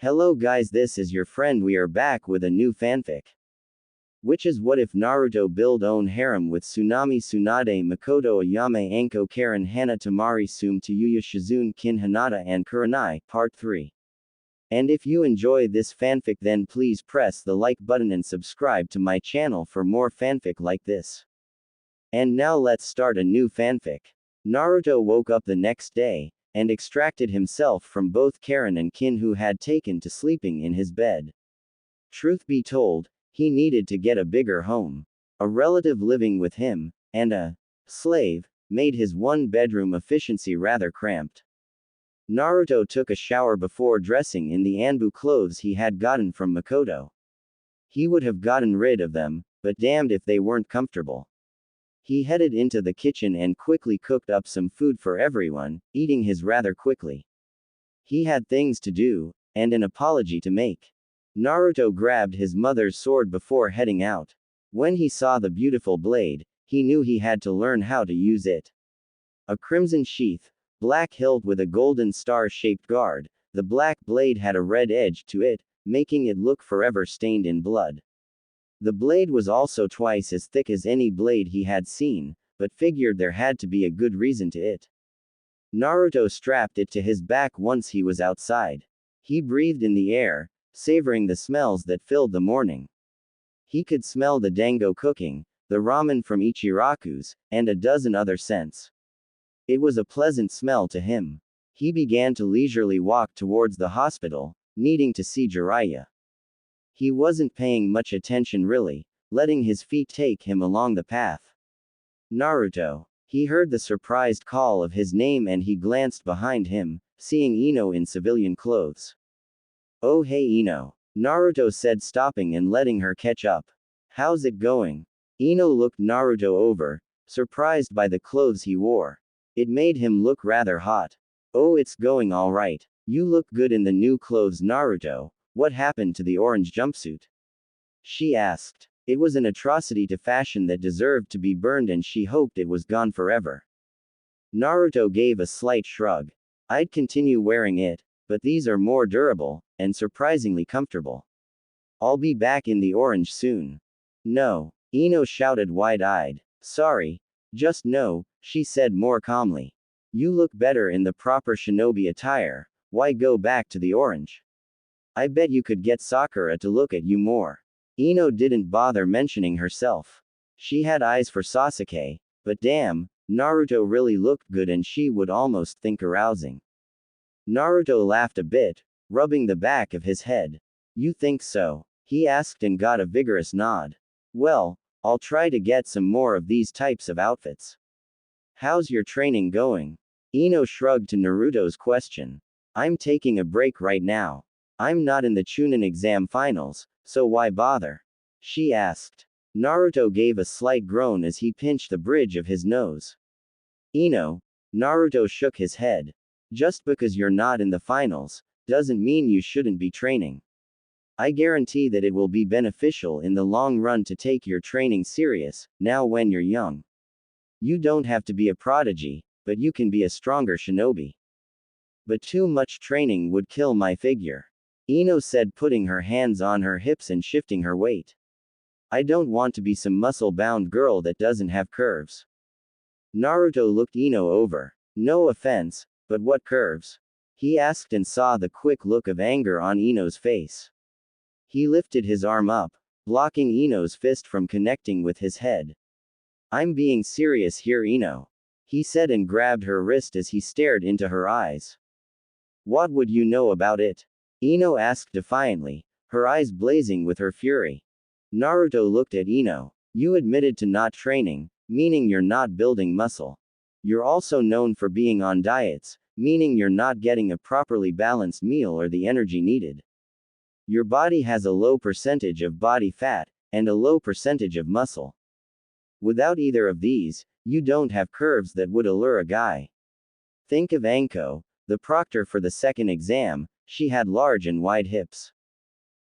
Hello guys, this is your friend. We are back with a new fanfic. Which is what if Naruto build own harem with Tsunami, Tsunade, Mikoto, Ayame, Anko, Karin, Hana, Temari, Tsume, Tayuya, Shizune, Kin, Hinata, and Kurenai, Part 3. And if you enjoy this fanfic, then please press the like button and subscribe to my channel for more fanfic like this. And now let's start a new fanfic. Naruto woke up the next day, and extracted himself from both Karin and Kin, who had taken to sleeping in his bed. Truth be told, he needed to get a bigger home. A relative living with him, and a slave, made his one-bedroom efficiency rather cramped. Naruto took a shower before dressing in the Anbu clothes he had gotten from Mikoto. He would have gotten rid of them, but damned if they weren't comfortable. He headed into the kitchen and quickly cooked up some food for everyone, eating his rather quickly. He had things to do, and an apology to make. Naruto grabbed his mother's sword before heading out. When he saw the beautiful blade, he knew he had to learn how to use it. A crimson sheath, black hilt with a golden star-shaped guard, the black blade had a red edge to it, making it look forever stained in blood. The blade was also twice as thick as any blade he had seen, but figured there had to be a good reason to it. Naruto strapped it to his back once he was outside. He breathed in the air, savoring the smells that filled the morning. He could smell the dango cooking, the ramen from Ichiraku's, and a dozen other scents. It was a pleasant smell to him. He began to leisurely walk towards the hospital, needing to see Jiraiya. He wasn't paying much attention really, letting his feet take him along the path. Naruto. He heard the surprised call of his name and he glanced behind him, seeing Ino in civilian clothes. "Oh hey Ino," Naruto said, stopping and letting her catch up. "How's it going?" Ino looked Naruto over, surprised by the clothes he wore. It made him look rather hot. "Oh, it's going alright. You look good in the new clothes, Naruto. What happened to the orange jumpsuit?" she asked. It was an atrocity to fashion that deserved to be burned, and she hoped it was gone forever. Naruto gave a slight shrug. "I'd continue wearing it, but these are more durable, and surprisingly comfortable. I'll be back in the orange soon." "No," Ino shouted wide-eyed. "Sorry. Just no," she said more calmly. "You look better in the proper shinobi attire. Why go back to the orange? I bet you could get Sakura to look at you more." Ino didn't bother mentioning herself. She had eyes for Sasuke, but damn, Naruto really looked good and she would almost think arousing. Naruto laughed a bit, rubbing the back of his head. "You think so?" he asked and got a vigorous nod. "Well, I'll try to get some more of these types of outfits." "How's your training going?" Ino shrugged to Naruto's question. "I'm taking a break right now. I'm not in the Chunin exam finals, so why bother?" she asked. Naruto gave a slight groan as he pinched the bridge of his nose. "Ino," Naruto shook his head. "Just because you're not in the finals, doesn't mean you shouldn't be training. I guarantee that it will be beneficial in the long run to take your training serious, now when you're young. You don't have to be a prodigy, but you can be a stronger shinobi. But too much training would kill my figure," Ino said, putting her hands on her hips and shifting her weight. "I don't want to be some muscle-bound girl that doesn't have curves." Naruto looked Ino over. "No offense, but what curves?" he asked and saw the quick look of anger on Ino's face. He lifted his arm up, blocking Ino's fist from connecting with his head. "I'm being serious here, Ino," he said and grabbed her wrist as he stared into her eyes. "What would you know about it?" Ino asked defiantly, her eyes blazing with her fury. Naruto looked at Ino. "You admitted to not training, meaning you're not building muscle. You're also known for being on diets, meaning you're not getting a properly balanced meal or the energy needed. Your body has a low percentage of body fat, and a low percentage of muscle. Without either of these, you don't have curves that would allure a guy. Think of Anko, the proctor for the second exam. She had large and wide hips.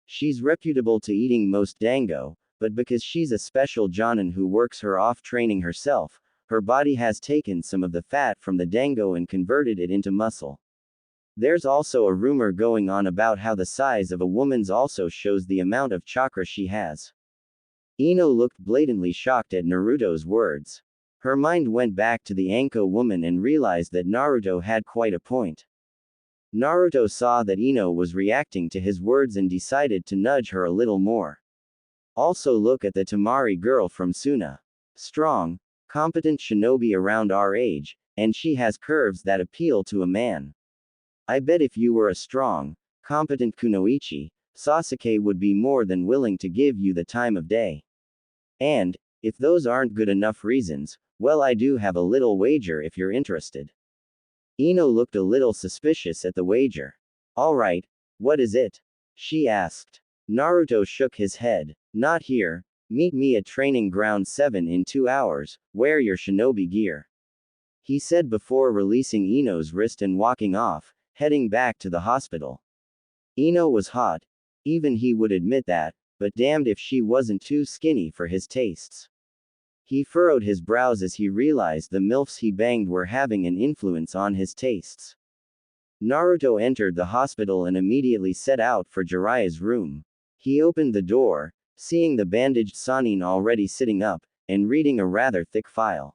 She's reputable to eating most dango, but because she's a special jonin who works her off training herself, her body has taken some of the fat from the dango and converted it into muscle. There's also a rumor going on about how the size of a woman's also shows the amount of chakra she has. Ino looked blatantly shocked at Naruto's words. Her mind went back to the Anko woman and realized that Naruto had quite a point. Naruto saw that Ino was reacting to his words and decided to nudge her a little more. Also look at the Temari girl from Suna. Strong, competent shinobi around our age, and she has curves that appeal to a man. I bet if you were a strong, competent kunoichi, Sasuke would be more than willing to give you the time of day. And, if those aren't good enough reasons, well, I do have a little wager if you're interested. Ino looked a little suspicious at the wager. Alright, what is it? She asked. Naruto shook his head. Not here. Meet me at Training Ground 7 in 2 hours, wear your shinobi gear. He said before releasing Ino's wrist and walking off, heading back to the hospital. Ino was hot. Even he would admit that, but damned if she wasn't too skinny for his tastes. He furrowed his brows as he realized the MILFs he banged were having an influence on his tastes. Naruto entered the hospital and immediately set out for Jiraiya's room. He opened the door, seeing the bandaged Sannin already sitting up, and reading a rather thick file.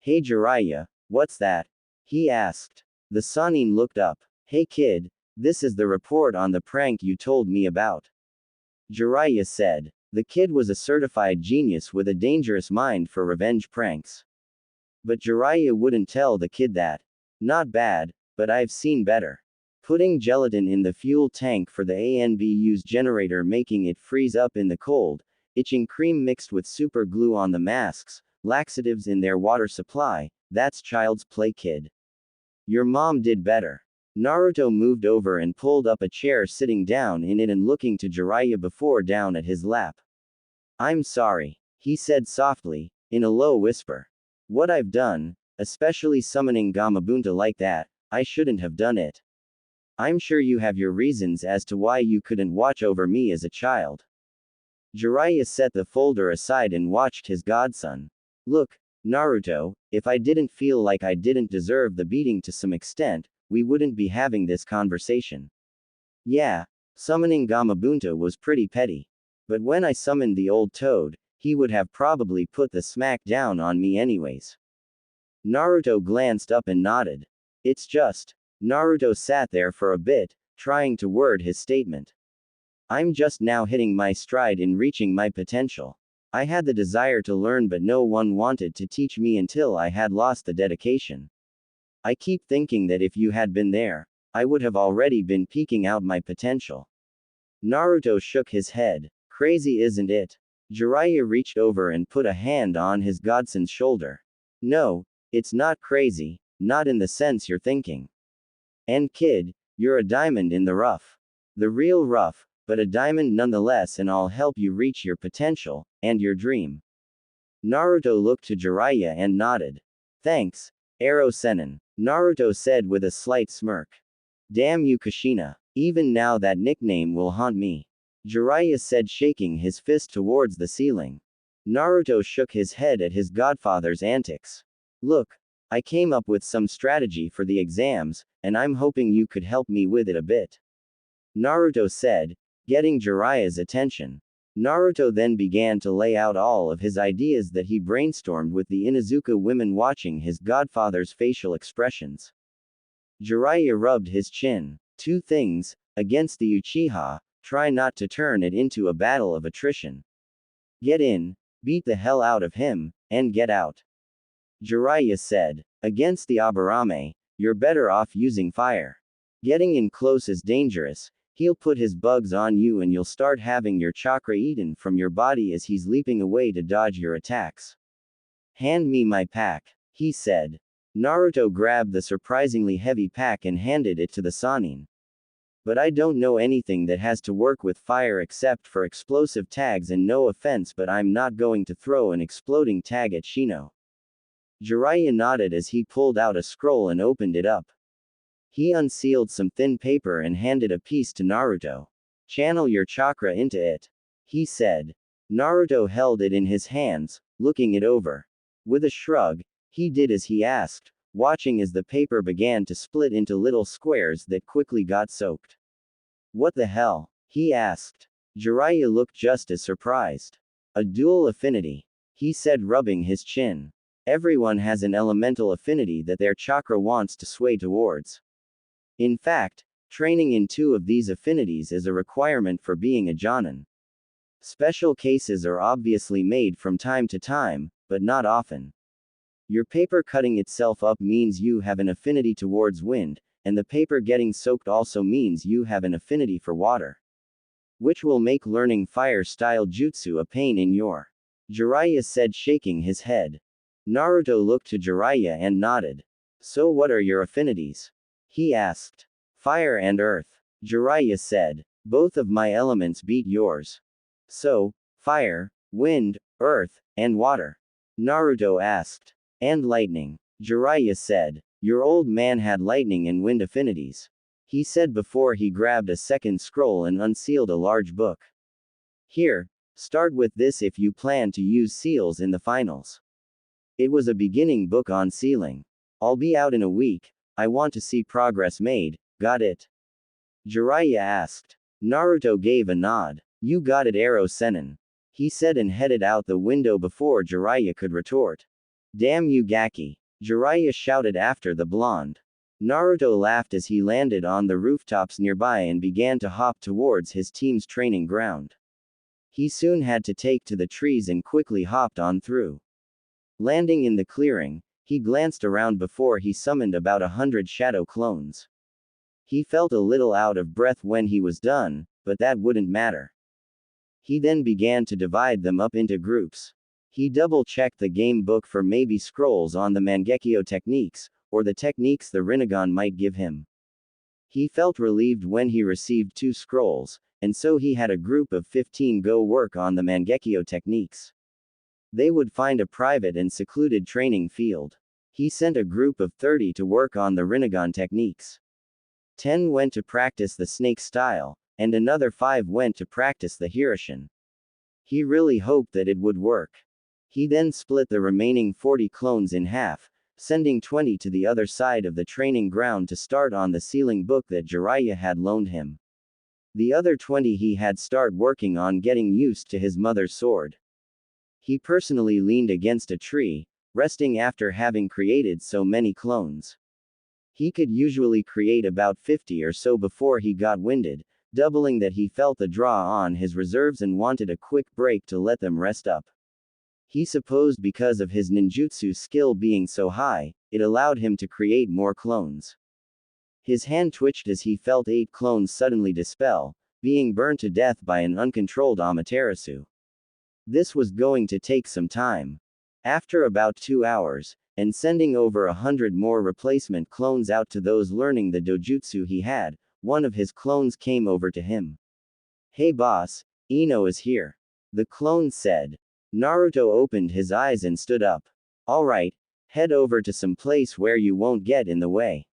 Hey Jiraiya, what's that? He asked. The Sannin looked up. Hey kid, this is the report on the prank you told me about. Jiraiya said. The kid was a certified genius with a dangerous mind for revenge pranks. But Jiraiya wouldn't tell the kid that. Not bad, but I've seen better. Putting gelatin in the fuel tank for the ANBU's generator, making it freeze up in the cold, itching cream mixed with super glue on the masks, laxatives in their water supply, that's child's play, kid. Your mom did better. Naruto moved over and pulled up a chair, sitting down in it and looking to Jiraiya before down at his lap. I'm sorry, he said softly, in a low whisper. What I've done, especially summoning Gamabunta like that, I shouldn't have done it. I'm sure you have your reasons as to why you couldn't watch over me as a child. Jiraiya set the folder aside and watched his godson. Look, Naruto, if I didn't feel like I didn't deserve the beating to some extent, we wouldn't be having this conversation. Yeah, summoning Gamabunta was pretty petty. But when I summoned the old toad, he would have probably put the smack down on me anyways. Naruto glanced up and nodded. It's just. Naruto sat there for a bit, trying to word his statement. I'm just now hitting my stride in reaching my potential. I had the desire to learn, but no one wanted to teach me until I had lost the dedication. I keep thinking that if you had been there, I would have already been peeking out my potential. Naruto shook his head. Crazy, isn't it? Jiraiya reached over and put a hand on his godson's shoulder. No, it's not crazy, not in the sense you're thinking. And kid, you're a diamond in the rough. The real rough, but a diamond nonetheless, and I'll help you reach your potential, and your dream. Naruto looked to Jiraiya and nodded. Thanks, Ero Sennin, Naruto said with a slight smirk. Damn you Kushina, even now that nickname will haunt me. Jiraiya said, shaking his fist towards the ceiling. Naruto shook his head at his godfather's antics. Look, I came up with some strategy for the exams, and I'm hoping you could help me with it a bit. Naruto said, getting Jiraiya's attention. Naruto then began to lay out all of his ideas that he brainstormed with the Inuzuka women, watching his godfather's facial expressions. Jiraiya rubbed his chin. 2 things, against the Uchiha, try not to turn it into a battle of attrition. Get in, beat the hell out of him, and get out. Jiraiya said, against the Aburame, you're better off using fire. Getting in close is dangerous. He'll put his bugs on you and you'll start having your chakra eaten from your body as he's leaping away to dodge your attacks. Hand me my pack, he said. Naruto grabbed the surprisingly heavy pack and handed it to the Sannin. But I don't know anything that has to work with fire except for explosive tags, and no offense, but I'm not going to throw an exploding tag at Shino. Jiraiya nodded as he pulled out a scroll and opened it up. He unsealed some thin paper and handed a piece to Naruto. Channel your chakra into it, he said. Naruto held it in his hands, looking it over. With a shrug, he did as he asked, watching as the paper began to split into little squares that quickly got soaked. What the hell? He asked. Jiraiya looked just as surprised. A dual affinity, he said, rubbing his chin. Everyone has an elemental affinity that their chakra wants to sway towards. In fact, training in 2 of these affinities is a requirement for being a Jonin. Special cases are obviously made from time to time, but not often. Your paper cutting itself up means you have an affinity towards wind, and the paper getting soaked also means you have an affinity for water. Which will make learning fire-style jutsu a pain in your. Jiraiya said, shaking his head. Naruto looked to Jiraiya and nodded. So what are your affinities? He asked. Fire and earth. Jiraiya said. Both of my elements beat yours. So, fire, wind, earth, and water. Naruto asked. And lightning. Jiraiya said. Your old man had lightning and wind affinities. He said before he grabbed a second scroll and unsealed a large book. Here, start with this if you plan to use seals in the finals. It was a beginning book on sealing. I'll be out in a week, I want to see progress made, got it? Jiraiya asked. Naruto gave a nod. You got it, Arrow Sennin. He said and headed out the window before Jiraiya could retort. Damn you, Gaki. Jiraiya shouted after the blonde. Naruto laughed as he landed on the rooftops nearby and began to hop towards his team's training ground. He soon had to take to the trees and quickly hopped on through. Landing in the clearing, he glanced around before he summoned about 100 shadow clones. He felt a little out of breath when he was done, but that wouldn't matter. He then began to divide them up into groups. He double-checked the game book for maybe scrolls on the Mangekyo techniques, or the techniques the Rinnegan might give him. He felt relieved when he received 2 scrolls, and so he had a group of 15 go work on the Mangekyo techniques. They would find a private and secluded training field. He sent a group of 30 to work on the Rinnegan techniques. 10 went to practice the snake style, and another 5 went to practice the Hiroshin. He really hoped that it would work. He then split the remaining 40 clones in half, sending 20 to the other side of the training ground to start on the sealing book that Jiraiya had loaned him. The other 20 he had start working on getting used to his mother's sword. He personally leaned against a tree, resting after having created so many clones. He could usually create about 50 or so before he got winded, doubling that he felt the draw on his reserves and wanted a quick break to let them rest up. He supposed because of his ninjutsu skill being so high, it allowed him to create more clones. His hand twitched as he felt 8 clones suddenly dispel, being burned to death by an uncontrolled Amaterasu. This was going to take some time. After about 2 hours, and sending over 100 more replacement clones out to those learning the dojutsu he had, one of his clones came over to him. Hey boss, Ino is here. The clone said. Naruto opened his eyes and stood up. Alright, head over to some place where you won't get in the way.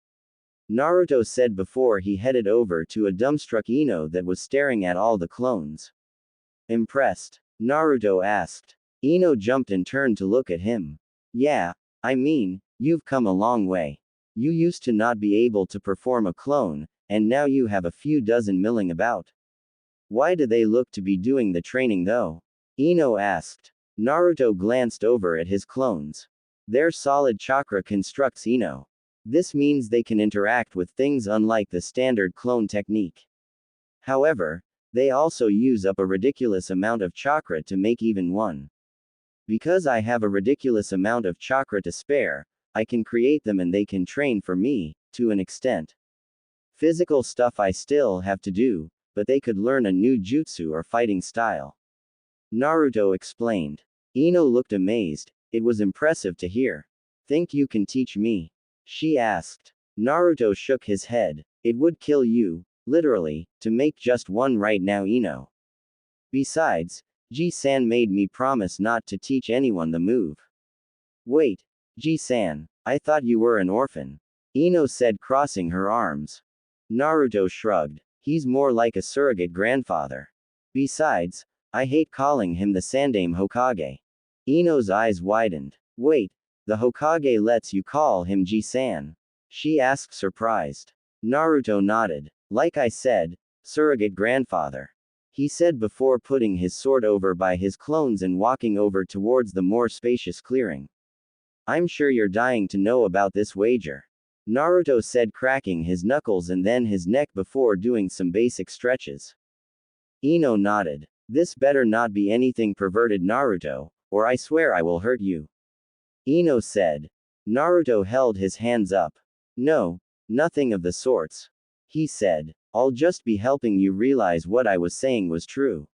Naruto said before he headed over to a dumbstruck Ino that was staring at all the clones. Impressed? Naruto asked. Ino jumped and turned to look at him. Yeah, I mean, you've come a long way. You used to not be able to perform a clone, and now you have a few dozen milling about. Why do they look to be doing the training though? Ino asked. Naruto glanced over at his clones. Their solid chakra constructs Ino. This means they can interact with things unlike the standard clone technique. However, they also use up a ridiculous amount of chakra to make even one. Because I have a ridiculous amount of chakra to spare, I can create them and they can train for me, to an extent. Physical stuff I still have to do, but they could learn a new jutsu or fighting style. Naruto explained. Ino looked amazed. It was impressive to hear. Think you can teach me? She asked. Naruto shook his head. It would kill you, literally, to make just one right now, Ino. Besides, Ji-san made me promise not to teach anyone the move. Wait, Ji-san, I thought you were an orphan. Ino said, crossing her arms. Naruto shrugged. He's more like a surrogate grandfather. Besides, I hate calling him the Sandaime Hokage. Ino's eyes widened. Wait, The Hokage lets you call him Ji-san? She asked surprised. Naruto nodded. Like I said, surrogate grandfather. He said before putting his sword over by his clones and walking over towards the more spacious clearing. I'm sure you're dying to know about this wager. Naruto said, cracking his knuckles and then his neck before doing some basic stretches. Ino nodded. This better not be anything perverted, Naruto, or I swear I will hurt you. Ino said. Naruto held his hands up. No, nothing of the sorts. He said. I'll just be helping you realize what I was saying was true.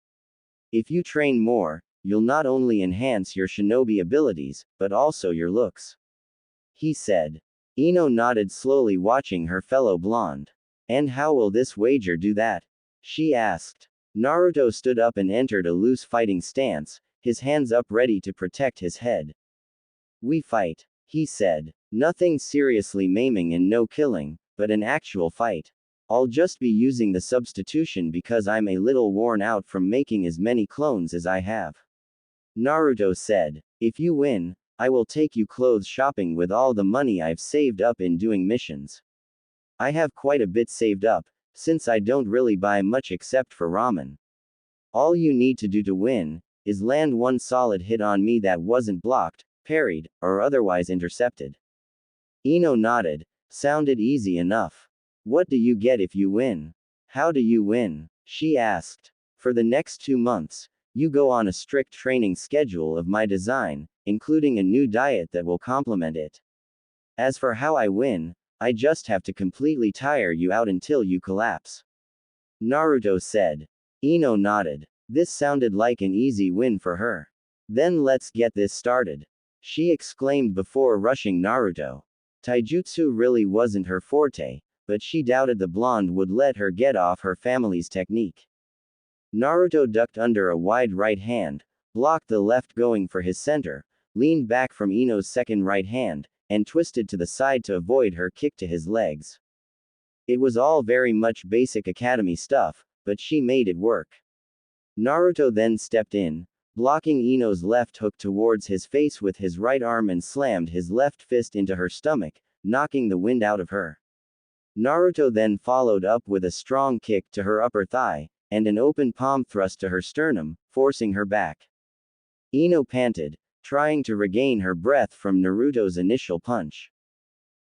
If you train more, you'll not only enhance your shinobi abilities, but also your looks. He said. Ino nodded slowly, watching her fellow blonde. And how will this wager do that? She asked. Naruto stood up and entered a loose fighting stance, his hands up ready to protect his head. We fight, he said. Nothing seriously maiming and no killing, but an actual fight. I'll just be using the substitution because I'm a little worn out from making as many clones as I have. Naruto said. If you win, I will take you clothes shopping with all the money I've saved up in doing missions. I have quite a bit saved up, since I don't really buy much except for ramen. All you need to do to win, is land one solid hit on me that wasn't blocked, parried, or otherwise intercepted. Ino nodded. Sounded easy enough. What do you get if you win? How do you win? She asked. For the next 2 months, you go on a strict training schedule of my design, including a new diet that will complement it. As for how I win, I just have to completely tire you out until you collapse. Naruto said. Ino nodded. This sounded like an easy win for her. Then let's get this started. She exclaimed before rushing Naruto. Taijutsu really wasn't her forte, but she doubted the blonde would let her get off her family's technique. Naruto ducked under a wide right hand, blocked the left going for his center, leaned back from Ino's second right hand, and twisted to the side to avoid her kick to his legs. It was all very much basic academy stuff, but she made it work. Naruto then stepped in, blocking Ino's left hook towards his face with his right arm and slammed his left fist into her stomach, knocking the wind out of her. Naruto then followed up with a strong kick to her upper thigh, and an open palm thrust to her sternum, forcing her back. Ino panted, trying to regain her breath from Naruto's initial punch.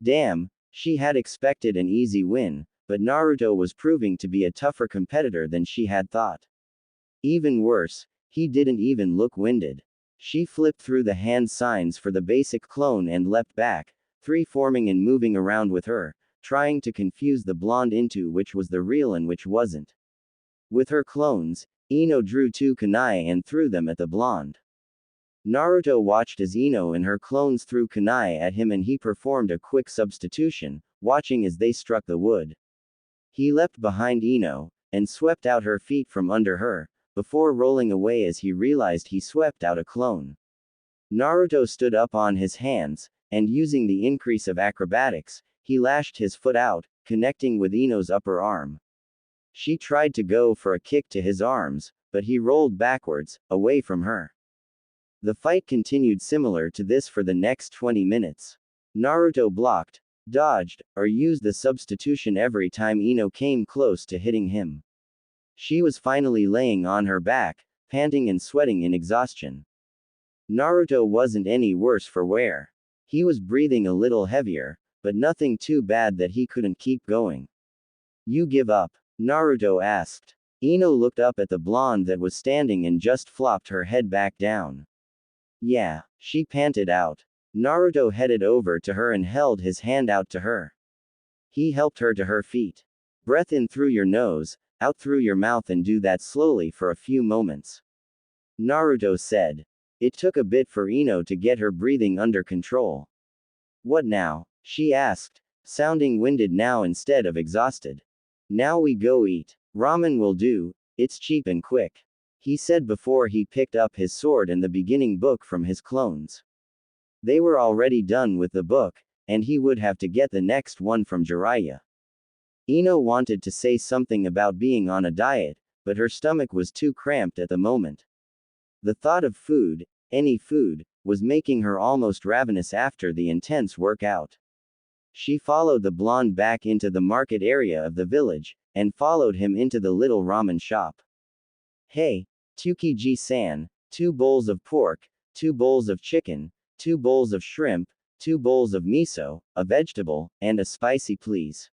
Damn, she had expected an easy win, but Naruto was proving to be a tougher competitor than she had thought. Even worse, he didn't even look winded. She flipped through the hand signs for the basic clone and leapt back, 3 forming and moving around with her, trying to confuse the blonde into which was the real and which wasn't. With her clones, Ino drew 2 kunai and threw them at the blonde. Naruto watched as Ino and her clones threw kunai at him and he performed a quick substitution, watching as they struck the wood. He leapt behind Ino, and swept out her feet from under her, before rolling away as he realized he swept out a clone. Naruto stood up on his hands, and using the increase of acrobatics, he lashed his foot out, connecting with Ino's upper arm. She tried to go for a kick to his arms, but he rolled backwards, away from her. The fight continued similar to this for the next 20 minutes. Naruto blocked, dodged, or used the substitution every time Ino came close to hitting him. She was finally laying on her back, panting and sweating in exhaustion. Naruto wasn't any worse for wear. He was breathing a little heavier, but nothing too bad that he couldn't keep going. You give up? Naruto asked. Ino looked up at the blonde that was standing and just flopped her head back down. Yeah, she panted out. Naruto headed over to her and held his hand out to her. He helped her to her feet. Breath in through your nose, out through your mouth and do that slowly for a few moments. Naruto said. It took a bit for Ino to get her breathing under control. What now? She asked, sounding winded now instead of exhausted. Now we go eat. Ramen will do, it's cheap and quick. He said before he picked up his sword and the beginning book from his clones. They were already done with the book, and he would have to get the next one from Jiraiya. Ino wanted to say something about being on a diet, but her stomach was too cramped at the moment. The thought of food, any food, was making her almost ravenous after the intense workout. She followed the blonde back into the market area of the village, and followed him into the little ramen shop. Hey, Tsukiji-san, 2 bowls of pork, 2 bowls of chicken, 2 bowls of shrimp, 2 bowls of miso, a vegetable, and a spicy please.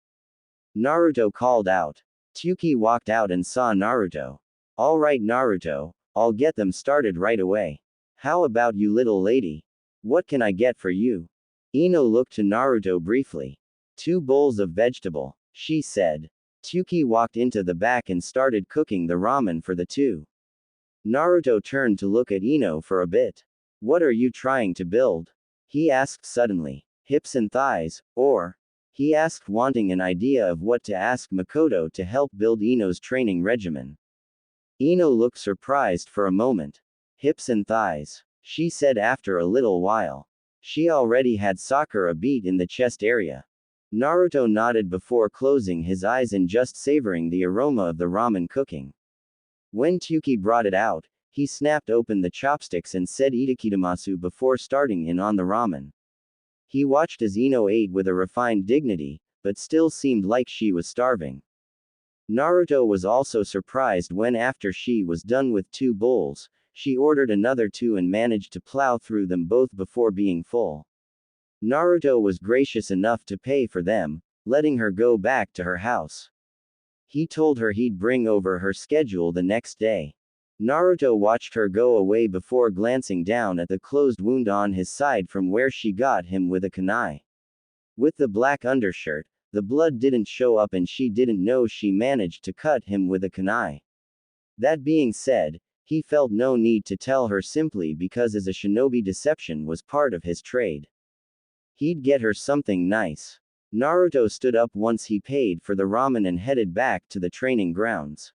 Naruto called out. Tsuki walked out and saw Naruto. All right Naruto, I'll get them started right away. How about you little lady? What can I get for you? Ino looked to Naruto briefly. 2 bowls of vegetable, she said. Tsuki walked into the back and started cooking the ramen for the two. Naruto turned to look at Ino for a bit. What are you trying to build? He asked suddenly. Hips and thighs, or? He asked wanting an idea of what to ask Mikoto to help build Ino's training regimen. Ino looked surprised for a moment. Hips and thighs, she said after a little while. She already had Sakura beat in the chest area. Naruto nodded before closing his eyes and just savoring the aroma of the ramen cooking. When Tsuki brought it out, he snapped open the chopsticks and said "Itakitamasu" before starting in on the ramen. He watched as Ino ate with a refined dignity, but still seemed like she was starving. Naruto was also surprised when after she was done with 2 bowls, she ordered another 2 and managed to plow through them both before being full. Naruto was gracious enough to pay for them, letting her go back to her house. He told her he'd bring over her schedule the next day. Naruto watched her go away before glancing down at the closed wound on his side from where she got him with a kunai. With the black undershirt, the blood didn't show up and she didn't know she managed to cut him with a kunai. That being said, he felt no need to tell her simply because as a shinobi deception was part of his trade. He'd get her something nice. Naruto stood up once he paid for the ramen and headed back to the training grounds.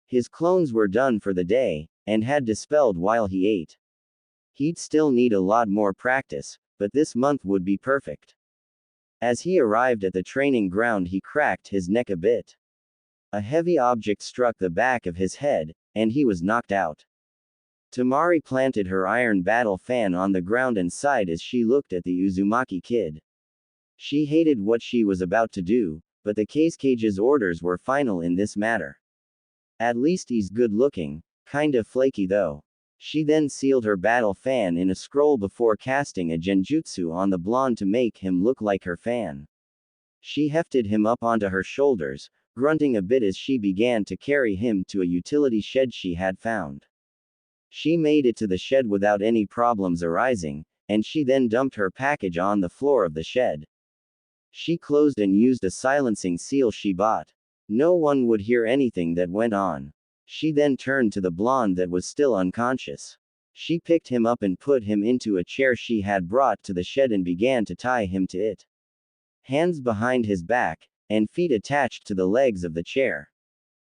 His clones were done for the day, and had dispelled while he ate. He'd still need a lot more practice, but this month would be perfect. As he arrived at the training ground he cracked his neck a bit. A heavy object struck the back of his head, and he was knocked out. Temari planted her iron battle fan on the ground and sighed as she looked at the Uzumaki kid. She hated what she was about to do, but the Kage's orders were final in this matter. At least he's good looking, kinda flaky though. She then sealed her battle fan in a scroll before casting a genjutsu on the blonde to make him look like her fan. She hefted him up onto her shoulders, grunting a bit as she began to carry him to a utility shed she had found. She made it to the shed without any problems arising, and she then dumped her package on the floor of the shed. She closed and used a silencing seal she bought. No one would hear anything that went on. She then turned to the blonde that was still unconscious. She picked him up and put him into a chair she had brought to the shed and began to tie him to it. Hands behind his back, and feet attached to the legs of the chair.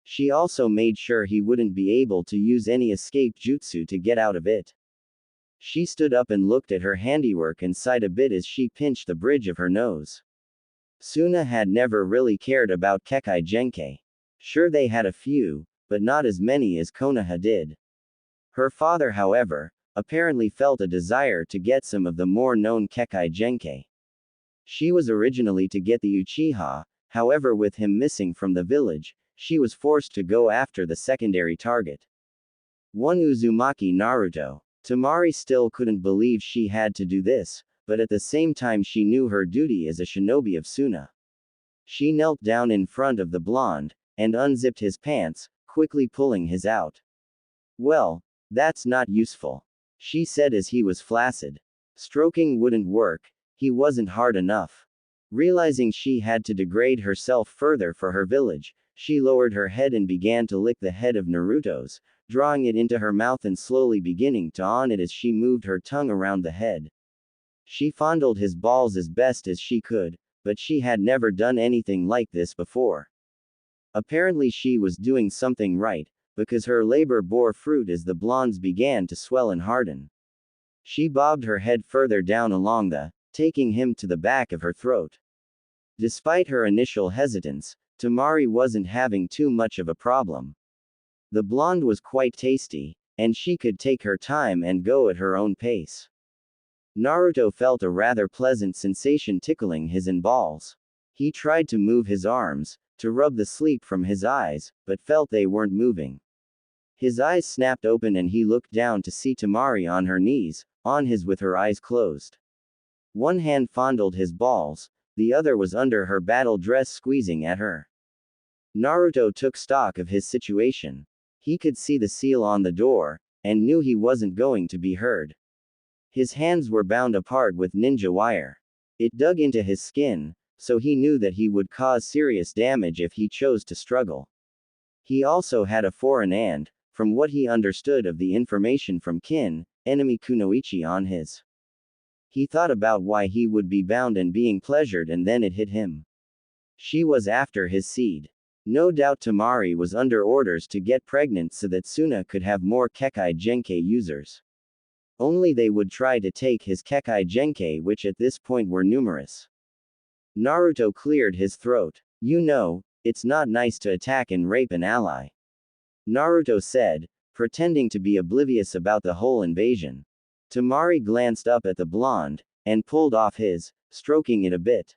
She also made sure he wouldn't be able to use any escape jutsu to get out of it. She stood up and looked at her handiwork and sighed a bit as she pinched the bridge of her nose. Suna had never really cared about Kekkei Genkai. Sure they had a few, but not as many as Konoha did. Her father however, apparently felt a desire to get some of the more known Kekkei Genkai. She was originally to get the Uchiha, however with him missing from the village, she was forced to go after the secondary target. One Uzumaki Naruto. Temari still couldn't believe she had to do this, but at the same time she knew her duty as a shinobi of Suna. She knelt down in front of the blonde, and unzipped his pants, quickly pulling his out. Well, that's not useful, she said as he was flaccid. Stroking wouldn't work, he wasn't hard enough. Realizing she had to degrade herself further for her village, she lowered her head and began to lick the head of Naruto's, drawing it into her mouth and slowly beginning to on it as she moved her tongue around the head. She fondled his balls as best as she could, but she had never done anything like this before. Apparently she was doing something right, because her labor bore fruit as the blondes began to swell and harden. She bobbed her head further down along taking him to the back of her throat. Despite her initial hesitance, Temari wasn't having too much of a problem. The blonde was quite tasty, and she could take her time and go at her own pace. Naruto felt a rather pleasant sensation tickling his balls. He tried to move his arms, to rub the sleep from his eyes, but felt they weren't moving. His eyes snapped open and he looked down to see Temari on her knees, on his with her eyes closed. One hand fondled his balls, the other was under her battle dress squeezing at her. Naruto took stock of his situation. He could see the seal on the door, and knew he wasn't going to be heard. His hands were bound apart with ninja wire. It dug into his skin, so he knew that he would cause serious damage if he chose to struggle. He also had a foreign and, from what he understood of the information from Kin, enemy Kunoichi on his. He thought about why he would be bound and being pleasured, and then it hit him. She was after his seed. No doubt Temari was under orders to get pregnant so that Suna could have more Kekkei Genkai users. Only they would try to take his Kekkei Genkai, which at this point were numerous. Naruto cleared his throat. You know, it's not nice to attack and rape an ally. Naruto said, pretending to be oblivious about the whole invasion. Temari glanced up at the blonde, and pulled off his, stroking it a bit.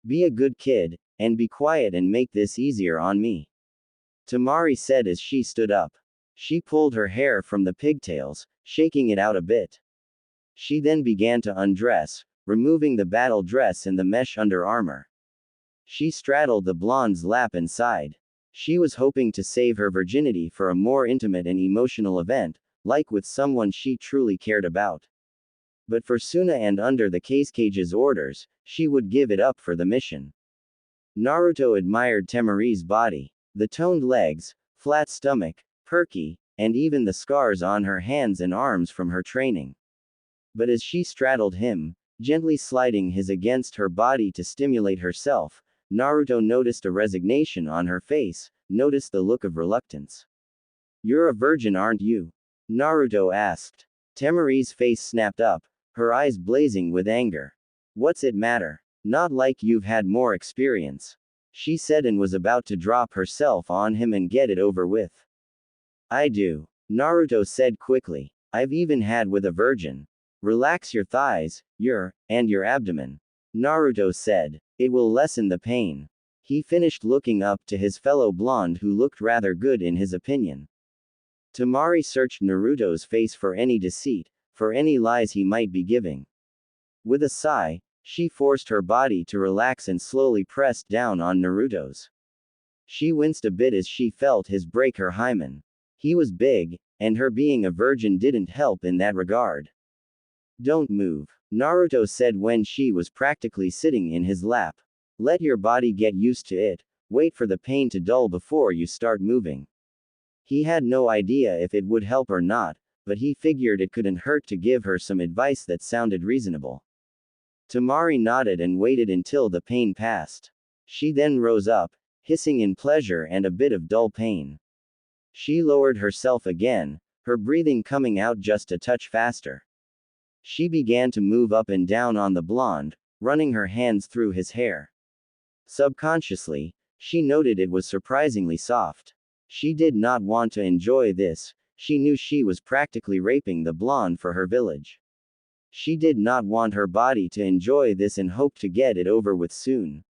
Be a good kid, and be quiet and make this easier on me. Temari said as she stood up. She pulled her hair from the pigtails, shaking it out a bit. She then began to undress, removing the battle dress and the mesh under armor. She straddled the blonde's lap and sighed. She was hoping to save her virginity for a more intimate and emotional event, like with someone she truly cared about. But for Suna and under the Cage's orders, she would give it up for the mission. Naruto admired Temari's body. The toned legs, flat stomach, perky, and even the scars on her hands and arms from her training. But as she straddled him, gently sliding his against her body to stimulate herself, Naruto noticed a resignation on her face, noticed the look of reluctance. You're a virgin, aren't you? Naruto asked. Temari's face snapped up, her eyes blazing with anger. What's it matter? Not like you've had more experience. She said and was about to drop herself on him and get it over with. I do. Naruto said quickly. I've even had with a virgin. Relax your thighs, and your abdomen. Naruto said. It will lessen the pain. He finished looking up to his fellow blonde who looked rather good in his opinion. Temari searched Naruto's face for any deceit, for any lies he might be giving. With a sigh, she forced her body to relax and slowly pressed down on Naruto's. She winced a bit as she felt his break her hymen. He was big, and her being a virgin didn't help in that regard. Don't move, Naruto said when she was practically sitting in his lap. Let your body get used to it, wait for the pain to dull before you start moving. He had no idea if it would help or not, but he figured it couldn't hurt to give her some advice that sounded reasonable. Temari nodded and waited until the pain passed. She then rose up, hissing in pleasure and a bit of dull pain. She lowered herself again, her breathing coming out just a touch faster. She began to move up and down on the blonde, running her hands through his hair. Subconsciously, she noted it was surprisingly soft. She did not want to enjoy this, she knew she was practically raping the blonde for her village. She did not want her body to enjoy this and hoped to get it over with soon.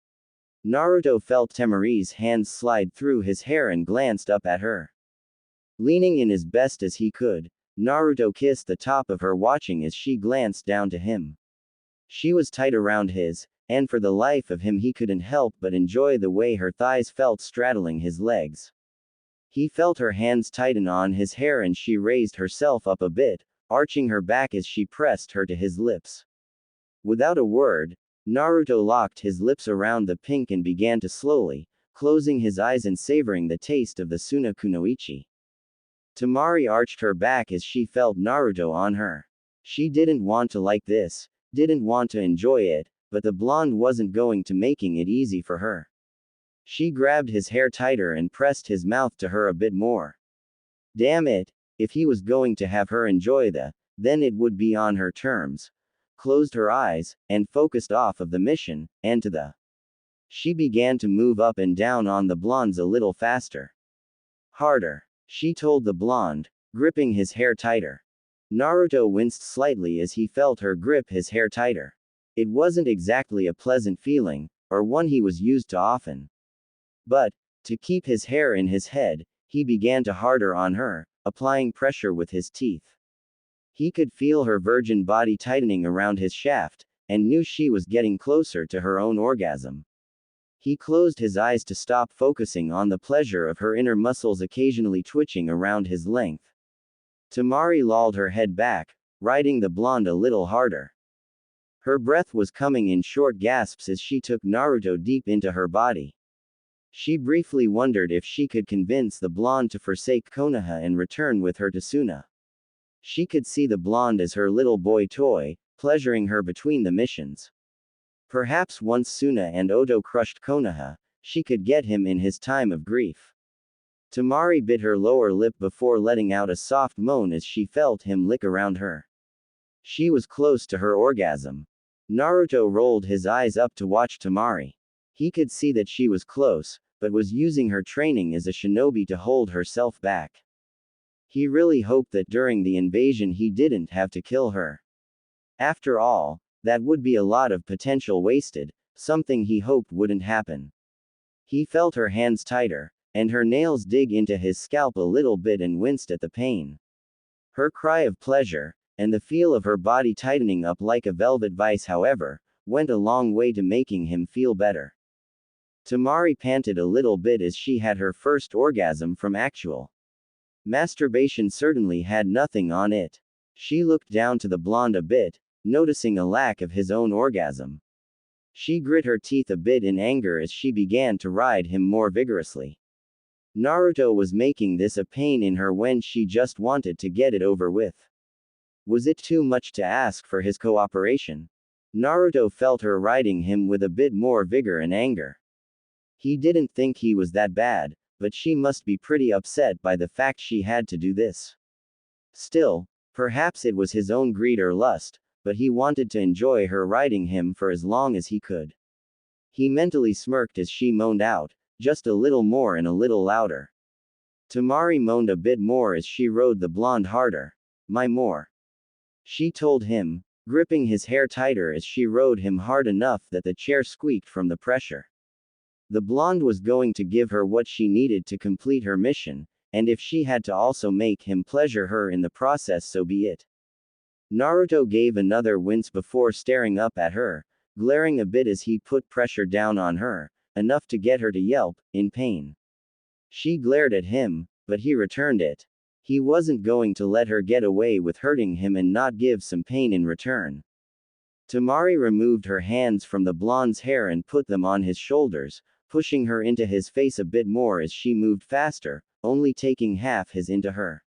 Naruto felt Temari's hands slide through his hair and glanced up at her. Leaning in as best as he could, Naruto kissed the top of her, watching as she glanced down to him. She was tight around his, and for the life of him he couldn't help but enjoy the way her thighs felt straddling his legs. He felt her hands tighten on his hair and she raised herself up a bit, arching her back as she pressed her to his lips. Without a word, Naruto locked his lips around the pink and began to slowly, closing his eyes and savoring the taste of the Suna Kunoichi. Temari arched her back as she felt Naruto on her. She didn't want to like this, didn't want to enjoy it, but the blonde wasn't going to making it easy for her. She grabbed his hair tighter and pressed his mouth to her a bit more. Damn it, if he was going to have her enjoy then it would be on her terms. Closed her eyes, and focused off of the mission, and to the. She began to move up and down on the blondes a little faster. Harder, she told the blonde, gripping his hair tighter. Naruto winced slightly as he felt her grip his hair tighter. It wasn't exactly a pleasant feeling, or one he was used to often. But, to keep his hair in his head, he began to harder on her, applying pressure with his teeth. He could feel her virgin body tightening around his shaft, and knew she was getting closer to her own orgasm. He closed his eyes to stop focusing on the pleasure of her inner muscles occasionally twitching around his length. Temari lolled her head back, riding the blonde a little harder. Her breath was coming in short gasps as she took Naruto deep into her body. She briefly wondered if she could convince the blonde to forsake Konoha and return with her to Suna. She could see the blonde as her little boy toy, pleasuring her between the missions. Perhaps once Suna and Oto crushed Konoha, she could get him in his time of grief. Temari bit her lower lip before letting out a soft moan as she felt him lick around her. She was close to her orgasm. Naruto rolled his eyes up to watch Temari. He could see that she was close, but was using her training as a shinobi to hold herself back. He really hoped that during the invasion he didn't have to kill her. After all, that would be a lot of potential wasted, something he hoped wouldn't happen. He felt her hands tighter, and her nails dig into his scalp a little bit and winced at the pain. Her cry of pleasure, and the feel of her body tightening up like a velvet vice, however, went a long way to making him feel better. Temari panted a little bit as she had her first orgasm from actual masturbation certainly had nothing on it. She looked down to the blonde a bit, noticing a lack of his own orgasm. She grit her teeth a bit in anger as she began to ride him more vigorously. Naruto was making this a pain in her when she just wanted to get it over with. Was it too much to ask for his cooperation? Naruto felt her riding him with a bit more vigor and anger. He didn't think he was that bad, but she must be pretty upset by the fact she had to do this. Still, perhaps it was his own greed or lust, but he wanted to enjoy her riding him for as long as he could. He mentally smirked as she moaned out, just a little more and a little louder. Temari moaned a bit more as she rode the blonde harder. My more. She told him, gripping his hair tighter as she rode him hard enough that the chair squeaked from the pressure. The blonde was going to give her what she needed to complete her mission, and if she had to also make him pleasure her in the process, so be it. Naruto gave another wince before staring up at her, glaring a bit as he put pressure down on her, enough to get her to yelp, in pain. She glared at him, but he returned it. He wasn't going to let her get away with hurting him and not give some pain in return. Temari removed her hands from the blonde's hair and put them on his shoulders, pushing her into his face a bit more as she moved faster, only taking half his into her.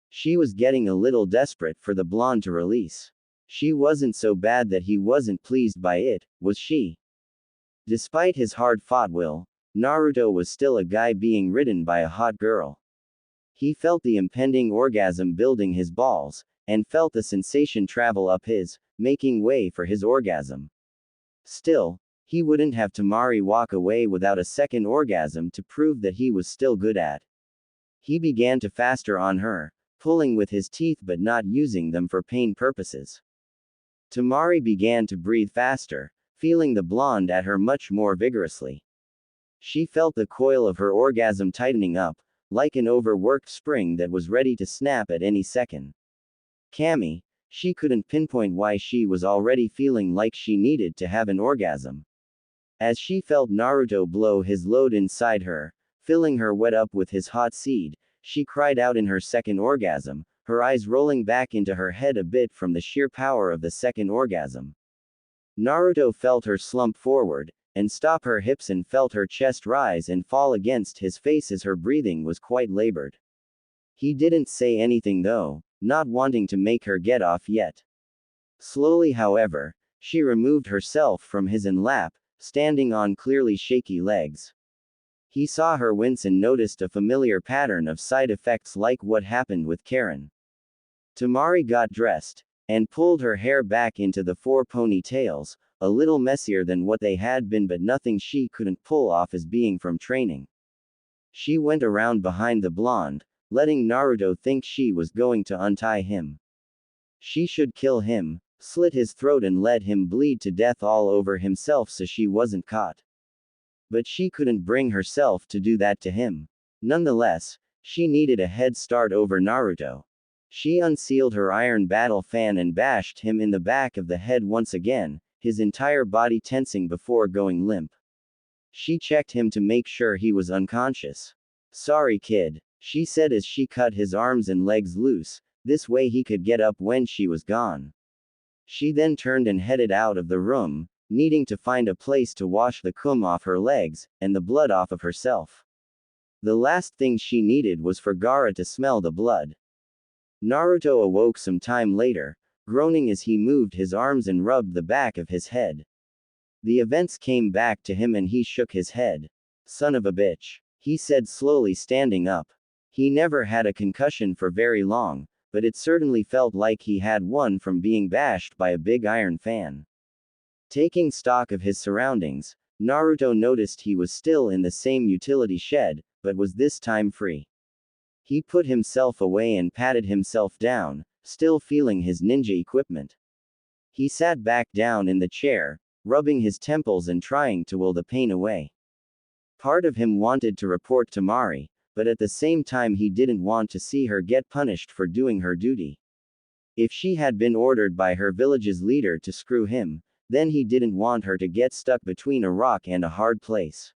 She was getting a little desperate for the blonde to release. She wasn't so bad that he wasn't pleased by it, was she? Despite his hard-fought will, Naruto was still a guy being ridden by a hot girl. He felt the impending orgasm building his balls, and felt the sensation travel up his, making way for his orgasm. Still, he wouldn't have Temari walk away without a second orgasm to prove that he was still good at. He began to faster on her, pulling with his teeth but not using them for pain purposes. Temari began to breathe faster, feeling the blonde at her much more vigorously. She felt the coil of her orgasm tightening up, like an overworked spring that was ready to snap at any second. Kami, she couldn't pinpoint why she was already feeling like she needed to have an orgasm. As she felt Naruto blow his load inside her, filling her wet up with his hot seed, she cried out in her second orgasm, her eyes rolling back into her head a bit from the sheer power of the second orgasm. Naruto felt her slump forward, and stop her hips and felt her chest rise and fall against his face as her breathing was quite labored. He didn't say anything though, not wanting to make her get off yet. Slowly, however, she removed herself from his lap, standing on clearly shaky legs. He saw her wince and noticed a familiar pattern of side effects like what happened with Karin. Temari got dressed, and pulled her hair back into the 4 ponytails, a little messier than what they had been but nothing she couldn't pull off as being from training. She went around behind the blonde, letting Naruto think she was going to untie him. She should kill him, slit his throat and let him bleed to death all over himself so she wasn't caught. But she couldn't bring herself to do that to him. Nonetheless, she needed a head start over Naruto. She unsealed her iron battle fan and bashed him in the back of the head once again, his entire body tensing before going limp. She checked him to make sure he was unconscious. "Sorry, kid," she said as she cut his arms and legs loose, this way he could get up when she was gone. She then turned and headed out of the room, needing to find a place to wash the cum off her legs, and the blood off of herself. The last thing she needed was for Gaara to smell the blood. Naruto awoke some time later, groaning as he moved his arms and rubbed the back of his head. The events came back to him and he shook his head. "Son of a bitch," he said slowly standing up. He never had a concussion for very long, but it certainly felt like he had one from being bashed by a big iron fan. Taking stock of his surroundings, Naruto noticed he was still in the same utility shed, but was this time free. He put himself away and patted himself down, still feeling his ninja equipment. He sat back down in the chair, rubbing his temples and trying to will the pain away. Part of him wanted to report Temari, but at the same time he didn't want to see her get punished for doing her duty. If she had been ordered by her village's leader to screw him, then he didn't want her to get stuck between a rock and a hard place.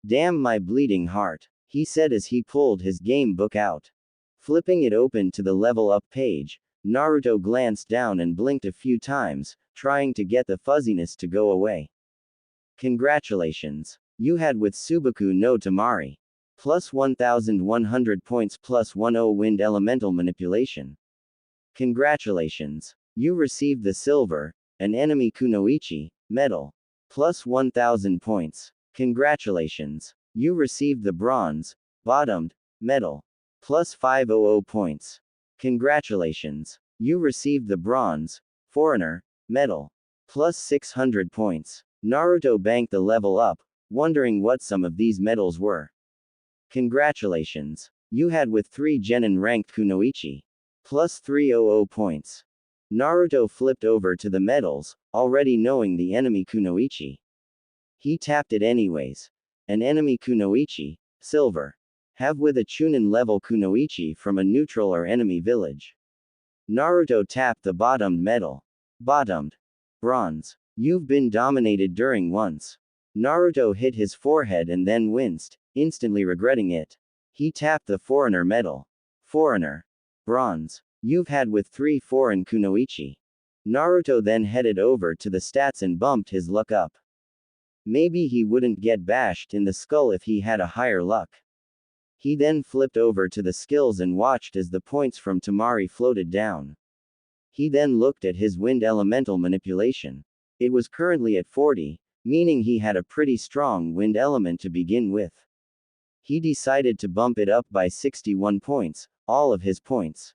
"Damn my bleeding heart," he said as he pulled his game book out. Flipping it open to the level up page, Naruto glanced down and blinked a few times, trying to get the fuzziness to go away. "Congratulations. You had with Subaku no Temari. Plus 1100 points plus 10 wind elemental manipulation. Congratulations. You received the silver, an enemy kunoichi, medal. Plus 1000 points. Congratulations. You received the bronze, bottomed, medal. Plus 500 points. Congratulations. You received the bronze, foreigner, medal. Plus 600 points. Naruto banked the level up, wondering what some of these medals were. Congratulations. You had with 3 genin ranked kunoichi. Plus 300 points. Naruto flipped over to the medals, already knowing the enemy kunoichi. He tapped it anyways. An enemy kunoichi, silver. Have with a chunin level kunoichi from a neutral or enemy village. Naruto tapped the bottomed medal. Bottomed. Bronze. You've been dominated during once. Naruto hit his forehead and then winced, instantly regretting it. He tapped the foreigner medal. Foreigner. Bronze. You've had with 3 foreign kunoichi. Naruto then headed over to the stats and bumped his luck up. Maybe he wouldn't get bashed in the skull if he had a higher luck. He then flipped over to the skills and watched as the points from Temari floated down. He then looked at his wind elemental manipulation. It was currently at 40, meaning he had a pretty strong wind element to begin with. He decided to bump it up by 61 points, all of his points.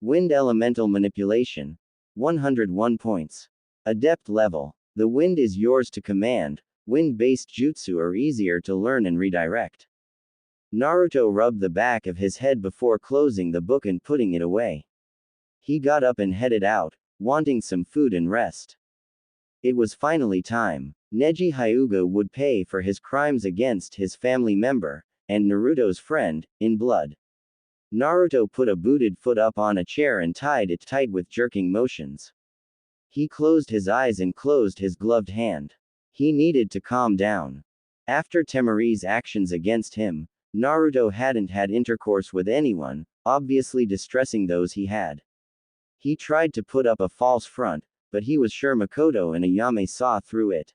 Wind elemental manipulation. 101 points. Adept level. The wind is yours to command. Wind-based jutsu are easier to learn and redirect. Naruto rubbed the back of his head before closing the book and putting it away. He got up and headed out, wanting some food and rest. It was finally time. Neji Hyuga would pay for his crimes against his family member, and Naruto's friend, in blood. Naruto put a booted foot up on a chair and tied it tight with jerking motions. He closed his eyes and closed his gloved hand. He needed to calm down. After Temari's actions against him, Naruto hadn't had intercourse with anyone, obviously distressing those he had. He tried to put up a false front, but he was sure Mikoto and Ayame saw through it.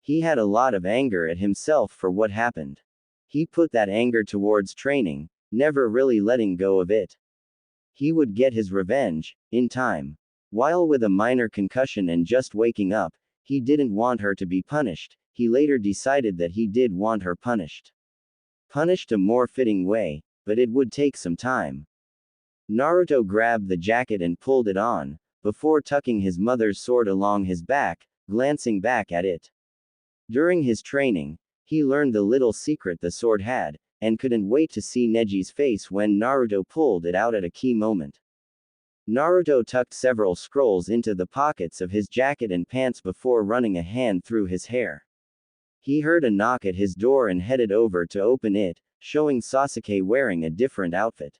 He had a lot of anger at himself for what happened. He put that anger towards training, never really letting go of it. He would get his revenge, in time. While with a minor concussion and just waking up, he didn't want her to be punished, he later decided that he did want her punished. Punished a more fitting way, but it would take some time. Naruto grabbed the jacket and pulled it on, before tucking his mother's sword along his back, glancing back at it. During his training, he learned the little secret the sword had, and couldn't wait to see Neji's face when Naruto pulled it out at a key moment. Naruto tucked several scrolls into the pockets of his jacket and pants before running a hand through his hair. He heard a knock at his door and headed over to open it, showing Sasuke wearing a different outfit.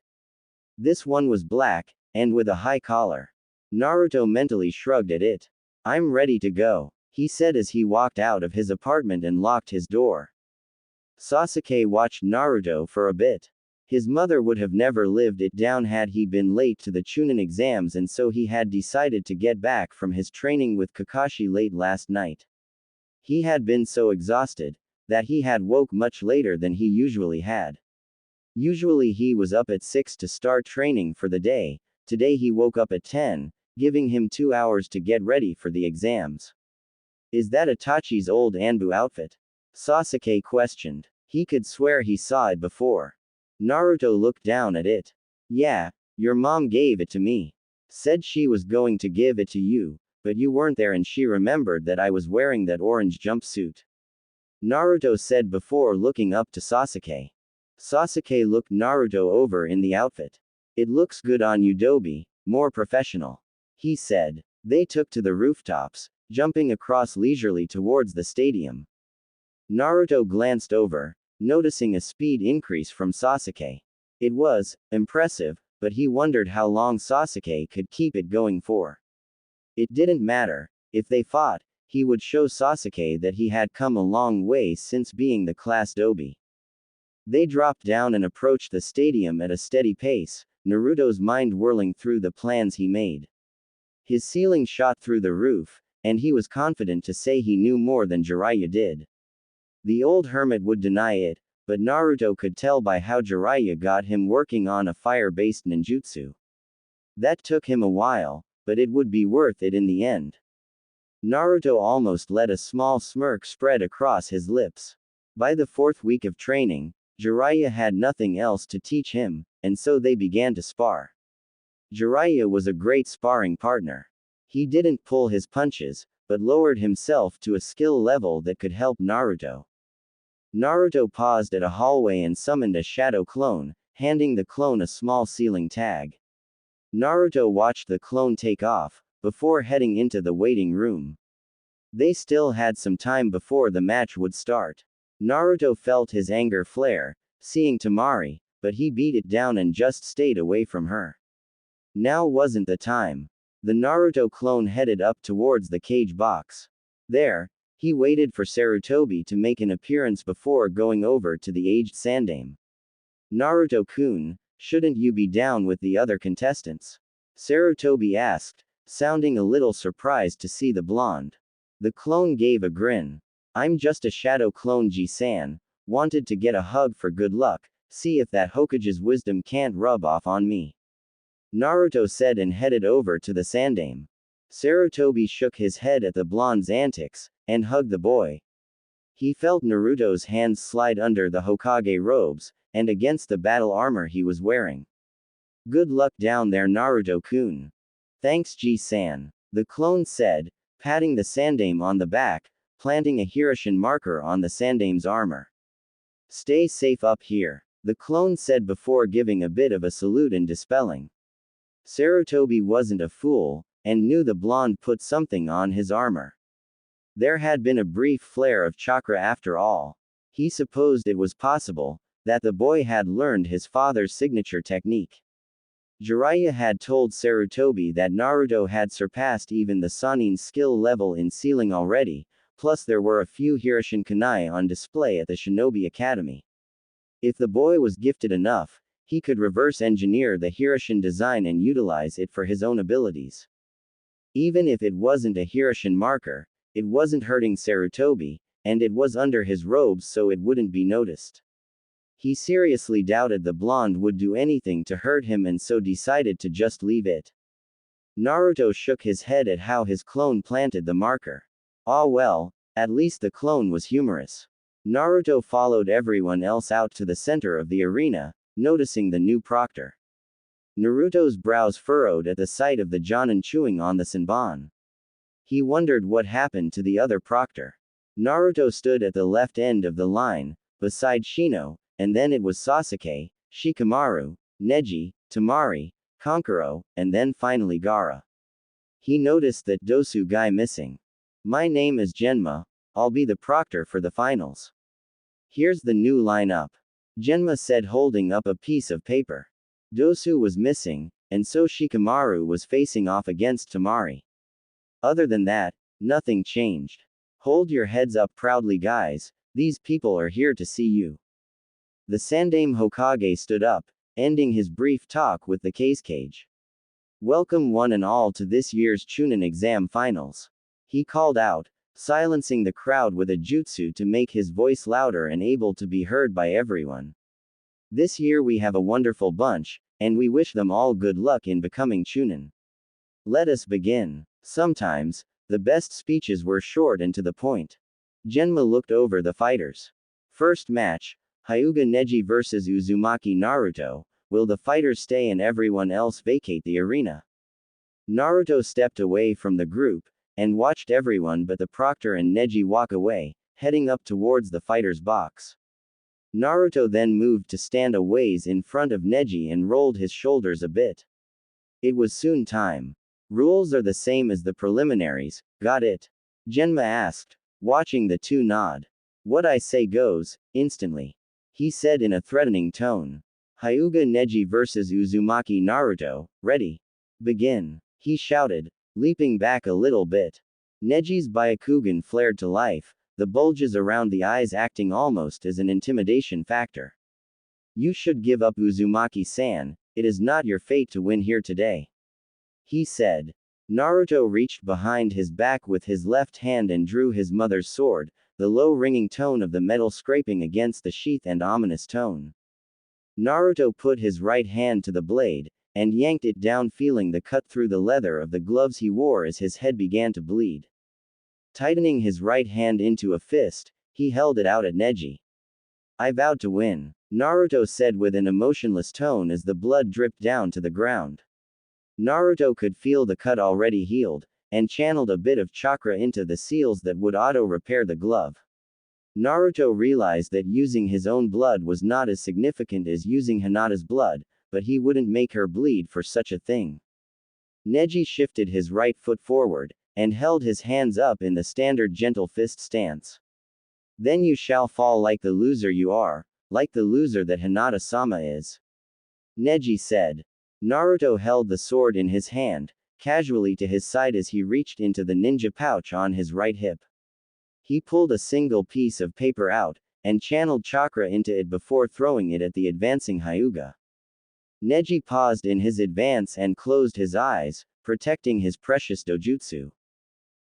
This one was black, and with a high collar. Naruto mentally shrugged at it. "I'm ready to go," he said as he walked out of his apartment and locked his door. Sasuke watched Naruto for a bit. His mother would have never lived it down had he been late to the Chunin exams, and so he had decided to get back from his training with Kakashi late last night. He had been so exhausted that he had woke much later than he usually had. Usually he was up at 6 to start training for the day. Today he woke up at 10, giving him 2 hours to get ready for the exams. "Is that Itachi's old Anbu outfit?" Sasuke questioned. He could swear he saw it before. Naruto looked down at it. "Yeah, your mom gave it to me. Said she was going to give it to you, but you weren't there and she remembered that I was wearing that orange jumpsuit," Naruto said before looking up to Sasuke. Sasuke looked Naruto over in the outfit. "It looks good on you, Dobi, more professional," he said. They took to the rooftops, jumping across leisurely towards the stadium. Naruto glanced over, noticing a speed increase from Sasuke. It was impressive, but he wondered how long Sasuke could keep it going for. It didn't matter. If they fought, he would show Sasuke that he had come a long way since being the class Dobi. They dropped down and approached the stadium at a steady pace, Naruto's mind whirling through the plans he made. His ceiling shot through the roof, and he was confident to say he knew more than Jiraiya did. The old hermit would deny it, but Naruto could tell by how Jiraiya got him working on a fire-based ninjutsu. That took him a while, but it would be worth it in the end. Naruto almost let a small smirk spread across his lips. By the 4th week of training, Jiraiya had nothing else to teach him, and so they began to spar. Jiraiya was a great sparring partner. He didn't pull his punches, but lowered himself to a skill level that could help Naruto. Naruto paused at a hallway and summoned a shadow clone, handing the clone a small ceiling tag. Naruto watched the clone take off, before heading into the waiting room. They still had some time before the match would start. Naruto felt his anger flare, seeing Temari, but he beat it down and just stayed away from her. Now wasn't the time. The Naruto clone headed up towards the cage box. There, he waited for Sarutobi to make an appearance before going over to the aged Sandaime. "Naruto-kun, shouldn't you be down with the other contestants?" Sarutobi asked, sounding a little surprised to see the blonde. The clone gave a grin. "I'm just a shadow clone, Ji-san. Wanted to get a hug for good luck, see if that Hokage's wisdom can't rub off on me," Naruto said and headed over to the Sandaime. Sarutobi shook his head at the blonde's antics, and hugged the boy. He felt Naruto's hands slide under the Hokage robes, and against the battle armor he was wearing. "Good luck down there, Naruto-kun." "Thanks, Ji-san," the clone said, patting the Sandaime on the back, planting a Hirishin marker on the Sandaime's armor. "Stay safe up here," the clone said before giving a bit of a salute and dispelling. Sarutobi wasn't a fool, and knew the blonde put something on his armor. There had been a brief flare of chakra after all. He supposed it was possible that the boy had learned his father's signature technique. Jiraiya had told Sarutobi that Naruto had surpassed even the Sannin's skill level in sealing already, plus there were a few Hirishin kunai on display at the Shinobi Academy. If the boy was gifted enough, he could reverse engineer the Hirishin design and utilize it for his own abilities. Even if it wasn't a Hirishin marker, it wasn't hurting Sarutobi, and it was under his robes so it wouldn't be noticed. He seriously doubted the blonde would do anything to hurt him and so decided to just leave it. Naruto shook his head at how his clone planted the marker. Ah well, at least the clone was humorous. Naruto followed everyone else out to the center of the arena, noticing the new proctor. Naruto's brows furrowed at the sight of the Jonin chewing on the Senbon. He wondered what happened to the other proctor. Naruto stood at the left end of the line, beside Shino, and then it was Sasuke, Shikamaru, Neji, Temari, Kankuro, and then finally Gaara. He noticed that Dosu guy missing. My name is Genma, I'll be the proctor for the finals. Here's the new lineup. Genma said, holding up a piece of paper. Dosu was missing, and so Shikamaru was facing off against Temari. Other than that, nothing changed. Hold your heads up proudly, guys, these people are here to see you. The Sandaime Hokage stood up, ending his brief talk with the case cage. Welcome one and all to this year's Chunin exam finals. He called out, silencing the crowd with a jutsu to make his voice louder and able to be heard by everyone. This year we have a wonderful bunch, and we wish them all good luck in becoming Chunin. Let us begin. Sometimes, the best speeches were short and to the point. Genma looked over the fighters. First match, Hyuga Neji vs Uzumaki Naruto. Will the fighters stay and everyone else vacate the arena? Naruto stepped away from the group, and watched everyone but the proctor and Neji walk away, heading up towards the fighter's box. Naruto then moved to stand a ways in front of Neji and rolled his shoulders a bit. It was soon time. Rules are the same as the preliminaries, got it? Genma asked, watching the two nod. What I say goes, instantly. He said in a threatening tone. Hyuga Neji vs Uzumaki Naruto, ready? Begin. He shouted, leaping back a little bit. Neji's Byakugan flared to life, the bulges around the eyes acting almost as an intimidation factor. You should give up, Uzumaki-san, it is not your fate to win here today. He said. Naruto reached behind his back with his left hand and drew his mother's sword, the low ringing tone of the metal scraping against the sheath and ominous tone. Naruto put his right hand to the blade, and yanked it down, feeling the cut through the leather of the gloves he wore as his head began to bleed. Tightening his right hand into a fist, he held it out at Neji. I vowed to win, Naruto said with an emotionless tone as the blood dripped down to the ground. Naruto could feel the cut already healed, and channeled a bit of chakra into the seals that would auto-repair the glove. Naruto realized that using his own blood was not as significant as using Hinata's blood, but he wouldn't make her bleed for such a thing. Neji shifted his right foot forward, and held his hands up in the standard gentle fist stance. Then you shall fall like the loser you are, like the loser that Hinata-sama is. Neji said. Naruto held the sword in his hand, casually to his side as he reached into the ninja pouch on his right hip. He pulled a single piece of paper out, and channeled chakra into it before throwing it at the advancing Hyuga. Neji paused in his advance and closed his eyes, protecting his precious dojutsu.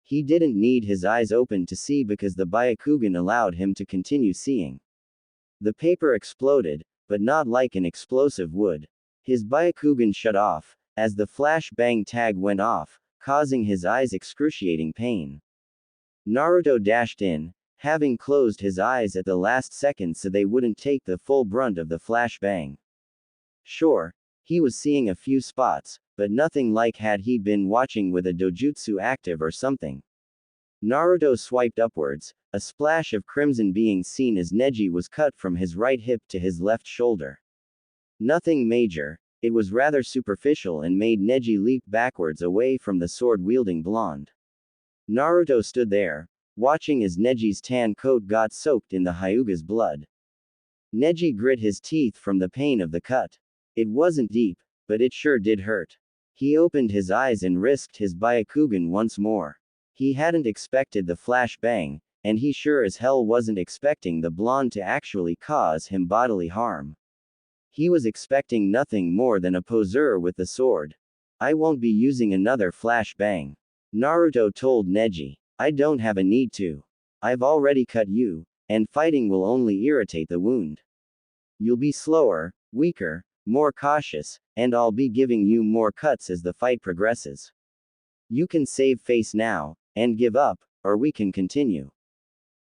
He didn't need his eyes open to see because the Byakugan allowed him to continue seeing. The paper exploded, but not like an explosive would. His Byakugan shut off, as the flash bang tag went off, causing his eyes excruciating pain. Naruto dashed in, having closed his eyes at the last second so they wouldn't take the full brunt of the flash bang. Sure, he was seeing a few spots, but nothing like had he been watching with a dojutsu active or something. Naruto swiped upwards, a splash of crimson being seen as Neji was cut from his right hip to his left shoulder. Nothing major, it was rather superficial and made Neji leap backwards away from the sword-wielding blonde. Naruto stood there, watching as Neji's tan coat got soaked in the Hyuga's blood. Neji grit his teeth from the pain of the cut. It wasn't deep, but it sure did hurt. He opened his eyes and risked his Byakugan once more. He hadn't expected the flash bang, and he sure as hell wasn't expecting the blonde to actually cause him bodily harm. He was expecting nothing more than a poseur with the sword. I won't be using another flash bang, Naruto told Neji. I don't have a need to. I've already cut you, and fighting will only irritate the wound. You'll be slower, weaker, more cautious, and I'll be giving you more cuts as the fight progresses. You can save face now, and give up, or we can continue.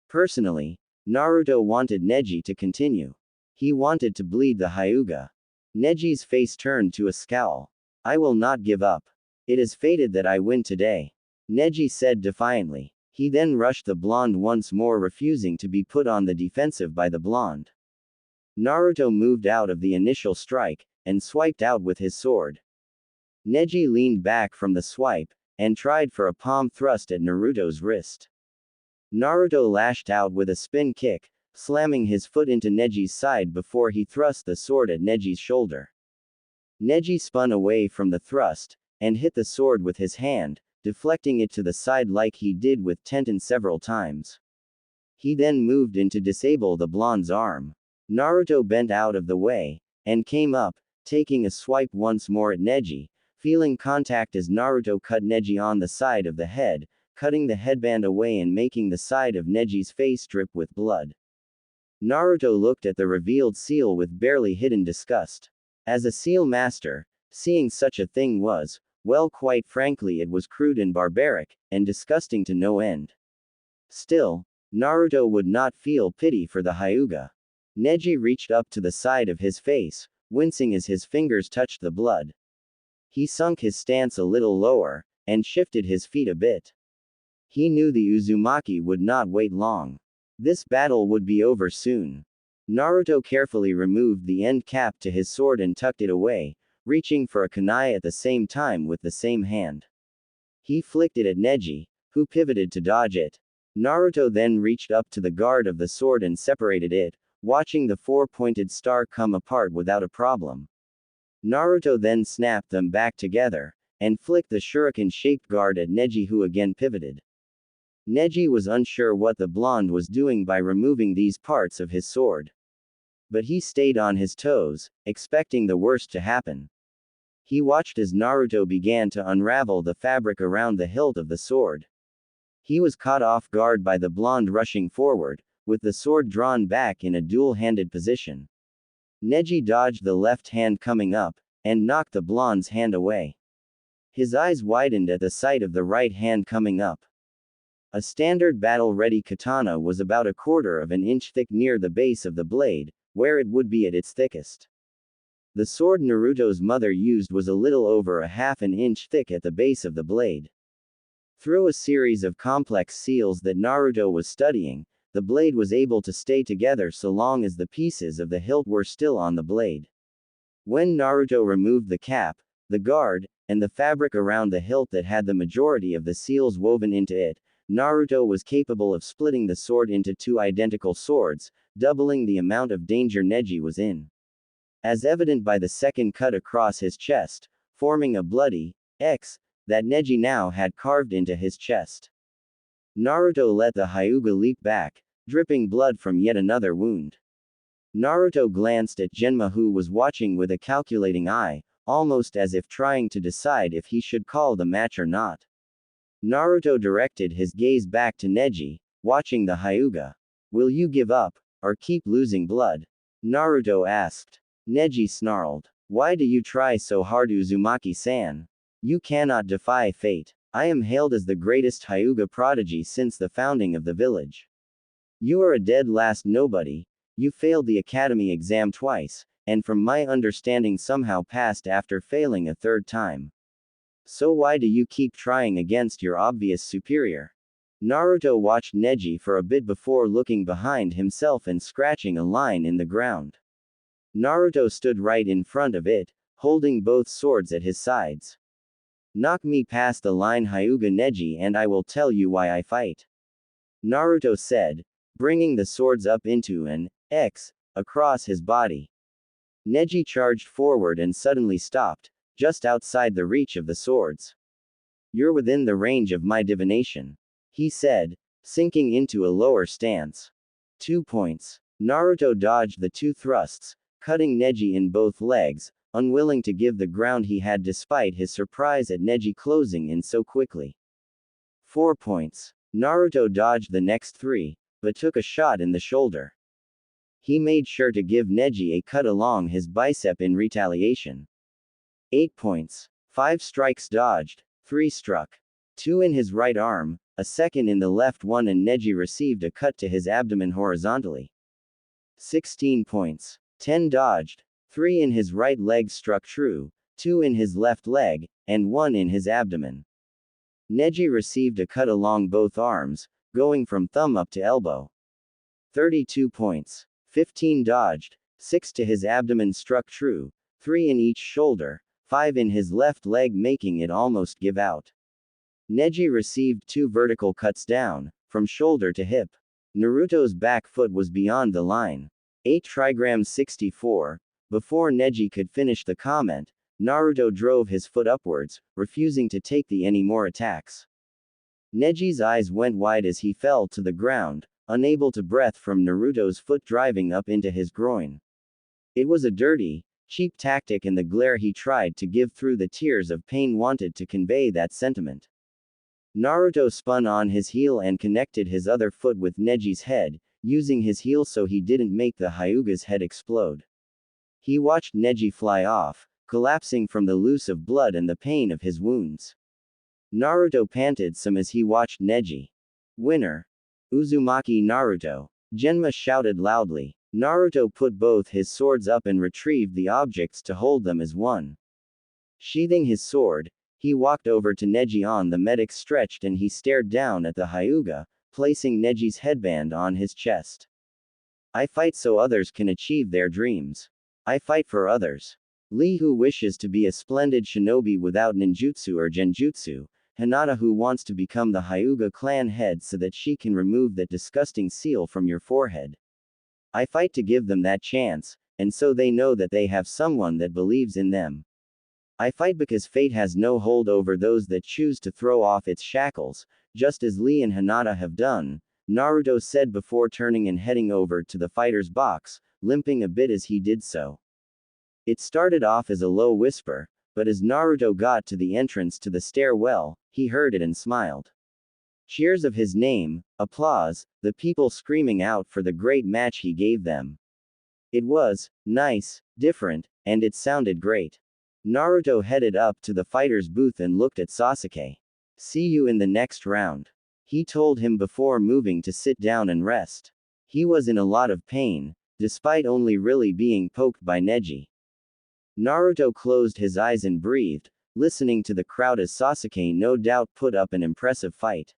Personally, Naruto wanted Neji to continue. He wanted to bleed the Hyuga. Neji's face turned to a scowl. I will not give up. It is fated that I win today, Neji said defiantly. He then rushed the blonde once more, refusing to be put on the defensive by the blonde. Naruto moved out of the initial strike, and swiped out with his sword. Neji leaned back from the swipe, and tried for a palm thrust at Naruto's wrist. Naruto lashed out with a spin kick, slamming his foot into Neji's side before he thrust the sword at Neji's shoulder. Neji spun away from the thrust, and hit the sword with his hand, deflecting it to the side like he did with Tenten several times. He then moved in to disable the blonde's arm. Naruto bent out of the way, and came up, taking a swipe once more at Neji, feeling contact as Naruto cut Neji on the side of the head, cutting the headband away and making the side of Neji's face drip with blood. Naruto looked at the revealed seal with barely hidden disgust. As a seal master, seeing such a thing was, well, quite frankly, it was crude and barbaric, and disgusting to no end. Still, Naruto would not feel pity for the Hyuga. Neji reached up to the side of his face, wincing as his fingers touched the blood. He sunk his stance a little lower, and shifted his feet a bit. He knew the Uzumaki would not wait long. This battle would be over soon. Naruto carefully removed the end cap to his sword and tucked it away, reaching for a kunai at the same time with the same hand. He flicked it at Neji, who pivoted to dodge it. Naruto then reached up to the guard of the sword and separated it, watching the four-pointed star come apart without a problem. Naruto then snapped them back together, and flicked the shuriken-shaped guard at Neji, who again pivoted. Neji was unsure what the blonde was doing by removing these parts of his sword. But he stayed on his toes, expecting the worst to happen. He watched as Naruto began to unravel the fabric around the hilt of the sword. He was caught off guard by the blonde rushing forward, with the sword drawn back in a dual-handed position. Neji dodged the left hand coming up, and knocked the blonde's hand away. His eyes widened at the sight of the right hand coming up. A standard battle-ready katana was about 1/4 of an inch thick near the base of the blade, where it would be at its thickest. The sword Naruto's mother used was a little over 1/2 an inch thick at the base of the blade. Through a series of complex seals that Naruto was studying, the blade was able to stay together so long as the pieces of the hilt were still on the blade. When Naruto removed the cap, the guard, and the fabric around the hilt that had the majority of the seals woven into it, Naruto was capable of splitting the sword into 2 identical swords, doubling the amount of danger Neji was in. As evident by the second cut across his chest, forming a bloody X that Neji now had carved into his chest. Naruto let the Hyuga leap back, dripping blood from yet another wound. Naruto glanced at Genma, who was watching with a calculating eye, almost as if trying to decide if he should call the match or not. Naruto directed his gaze back to Neji, watching the Hyuga. "Will you give up, or keep losing blood?" Naruto asked. Neji snarled. "Why do you try so hard, Uzumaki-san? You cannot defy fate. I am hailed as the greatest Hyuga prodigy since the founding of the village. You are a dead last nobody. You failed the academy exam twice, and from my understanding somehow passed after failing a 3rd time. So why do you keep trying against your obvious superior?" Naruto watched Neji for a bit before looking behind himself and scratching a line in the ground. Naruto stood right in front of it, holding both swords at his sides. "Knock me past the line, Hyuga Neji, and I will tell you why I fight," Naruto said, bringing the swords up into an X across his body. Neji charged forward and suddenly stopped, just outside the reach of the swords. "You're within the range of my divination," he said, sinking into a lower stance. 2 points. Naruto dodged the 2 thrusts, cutting Neji in both legs, unwilling to give the ground he had despite his surprise at Neji closing in so quickly. 4 points. Naruto dodged the next 3, but took a shot in the shoulder. He made sure to give Neji a cut along his bicep in retaliation. 8 points. 5 strikes dodged, 3 struck. 2 in his right arm, a second in the left one, and Neji received a cut to his abdomen horizontally. 16 points. 10 dodged. 3 in his right leg struck true, 2 in his left leg, and 1 in his abdomen. Neji received a cut along both arms, going from thumb up to elbow. 32 points. 15 dodged, 6 to his abdomen struck true, 3 in each shoulder, 5 in his left leg, making it almost give out. Neji received 2 vertical cuts down, from shoulder to hip. Naruto's back foot was beyond the line. 8 trigram 64. Before Neji could finish the comment, Naruto drove his foot upwards, refusing to take any more attacks. Neji's eyes went wide as he fell to the ground, unable to breathe from Naruto's foot driving up into his groin. It was a dirty, cheap tactic, and the glare he tried to give through the tears of pain wanted to convey that sentiment. Naruto spun on his heel and connected his other foot with Neji's head, using his heel so he didn't make the Hyuga's head explode. He watched Neji fly off, collapsing from the loss of blood and the pain of his wounds. Naruto panted some as he watched Neji. Winner. Uzumaki Naruto. Genma shouted loudly. Naruto put both his swords up and retrieved the objects to hold them as one. Sheathing his sword, he walked over to Neji on the medic stretched and he stared down at the Hyuga, placing Neji's headband on his chest. I fight so others can achieve their dreams. I fight for others. Lee who wishes to be a splendid shinobi without ninjutsu or genjutsu, Hinata who wants to become the Hyuga clan head so that she can remove that disgusting seal from your forehead. I fight to give them that chance, and so they know that they have someone that believes in them. I fight because fate has no hold over those that choose to throw off its shackles, just as Lee and Hinata have done, Naruto said before turning and heading over to the fighter's box, limping a bit as he did so. It started off as a low whisper, but as Naruto got to the entrance to the stairwell, he heard it and smiled. Cheers of his name, applause, the people screaming out for the great match he gave them. It was nice, different, and it sounded great. Naruto headed up to the fighter's booth and looked at Sasuke. See you in the next round. He told him before moving to sit down and rest. He was in a lot of pain, despite only really being poked by Neji. Naruto closed his eyes and breathed, listening to the crowd as Sasuke no doubt put up an impressive fight.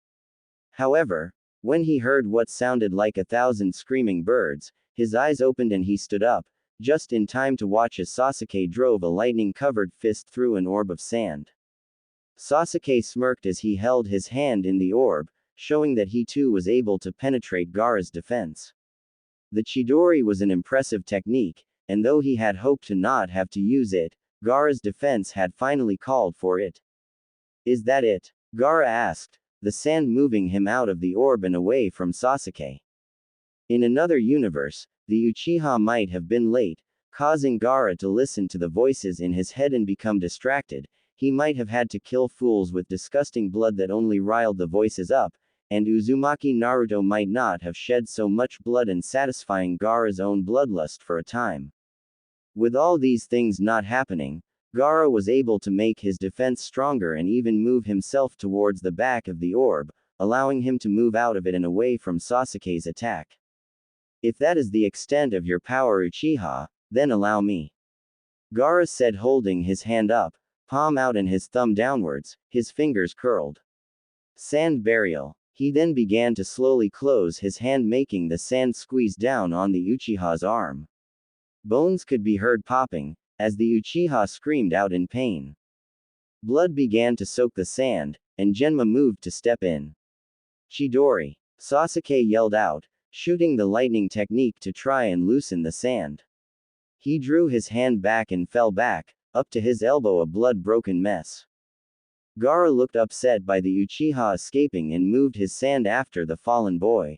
However, when he heard what sounded like 1,000 screaming birds, his eyes opened and he stood up, just in time to watch as Sasuke drove a lightning-covered fist through an orb of sand. Sasuke smirked as he held his hand in the orb, showing that he too was able to penetrate Gaara's defense. The Chidori was an impressive technique, and though he had hoped to not have to use it, Gaara's defense had finally called for it. Is that it? Gaara asked, the sand moving him out of the orb and away from Sasuke. In another universe, the Uchiha might have been late, causing Gaara to listen to the voices in his head and become distracted. He might have had to kill fools with disgusting blood that only riled the voices up, and Uzumaki Naruto might not have shed so much blood and satisfying Gaara's own bloodlust for a time. With all these things not happening, Gaara was able to make his defense stronger and even move himself towards the back of the orb, allowing him to move out of it and away from Sasuke's attack. If that is the extent of your power, Uchiha, then allow me. Gaara said, holding his hand up, palm out and his thumb downwards, his fingers curled. Sand burial. He then began to slowly close his hand, making the sand squeeze down on the Uchiha's arm. Bones could be heard popping, as the Uchiha screamed out in pain. Blood began to soak the sand, and Genma moved to step in. Chidori. Sasuke yelled out, shooting the lightning technique to try and loosen the sand. He drew his hand back and fell back, up to his elbow, a blood-broken mess. Gaara looked upset by the Uchiha escaping and moved his sand after the fallen boy.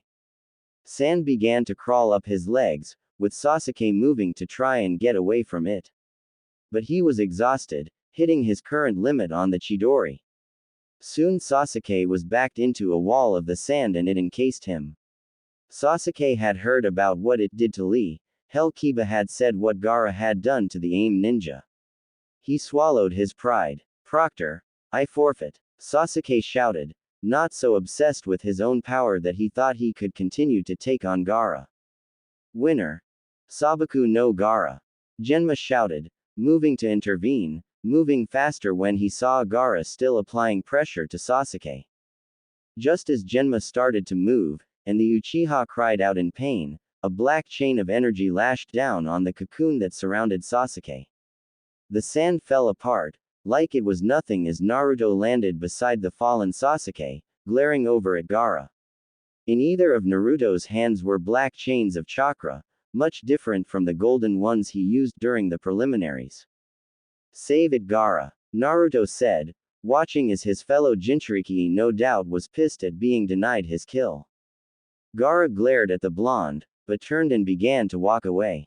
Sand began to crawl up his legs, with Sasuke moving to try and get away from it. But he was exhausted, hitting his current limit on the Chidori. Soon Sasuke was backed into a wall of the sand and it encased him. Sasuke had heard about what it did to Lee. Hell, Kiba had said what Gaara had done to the AIM ninja. He swallowed his pride. Proctor, I forfeit. Sasuke shouted, not so obsessed with his own power that he thought he could continue to take on Gaara. Winner. Sabaku no Gaara. Genma shouted, moving to intervene, moving faster when he saw Gaara still applying pressure to Sasuke. Just as Genma started to move, and the Uchiha cried out in pain, a black chain of energy lashed down on the cocoon that surrounded Sasuke. The sand fell apart, like it was nothing as Naruto landed beside the fallen Sasuke, glaring over at Gaara. In either of Naruto's hands were black chains of chakra, much different from the golden ones he used during the preliminaries. Save it, Gaara, Naruto said, watching as his fellow Jinchuriki no doubt was pissed at being denied his kill. Gaara glared at the blonde, but turned and began to walk away.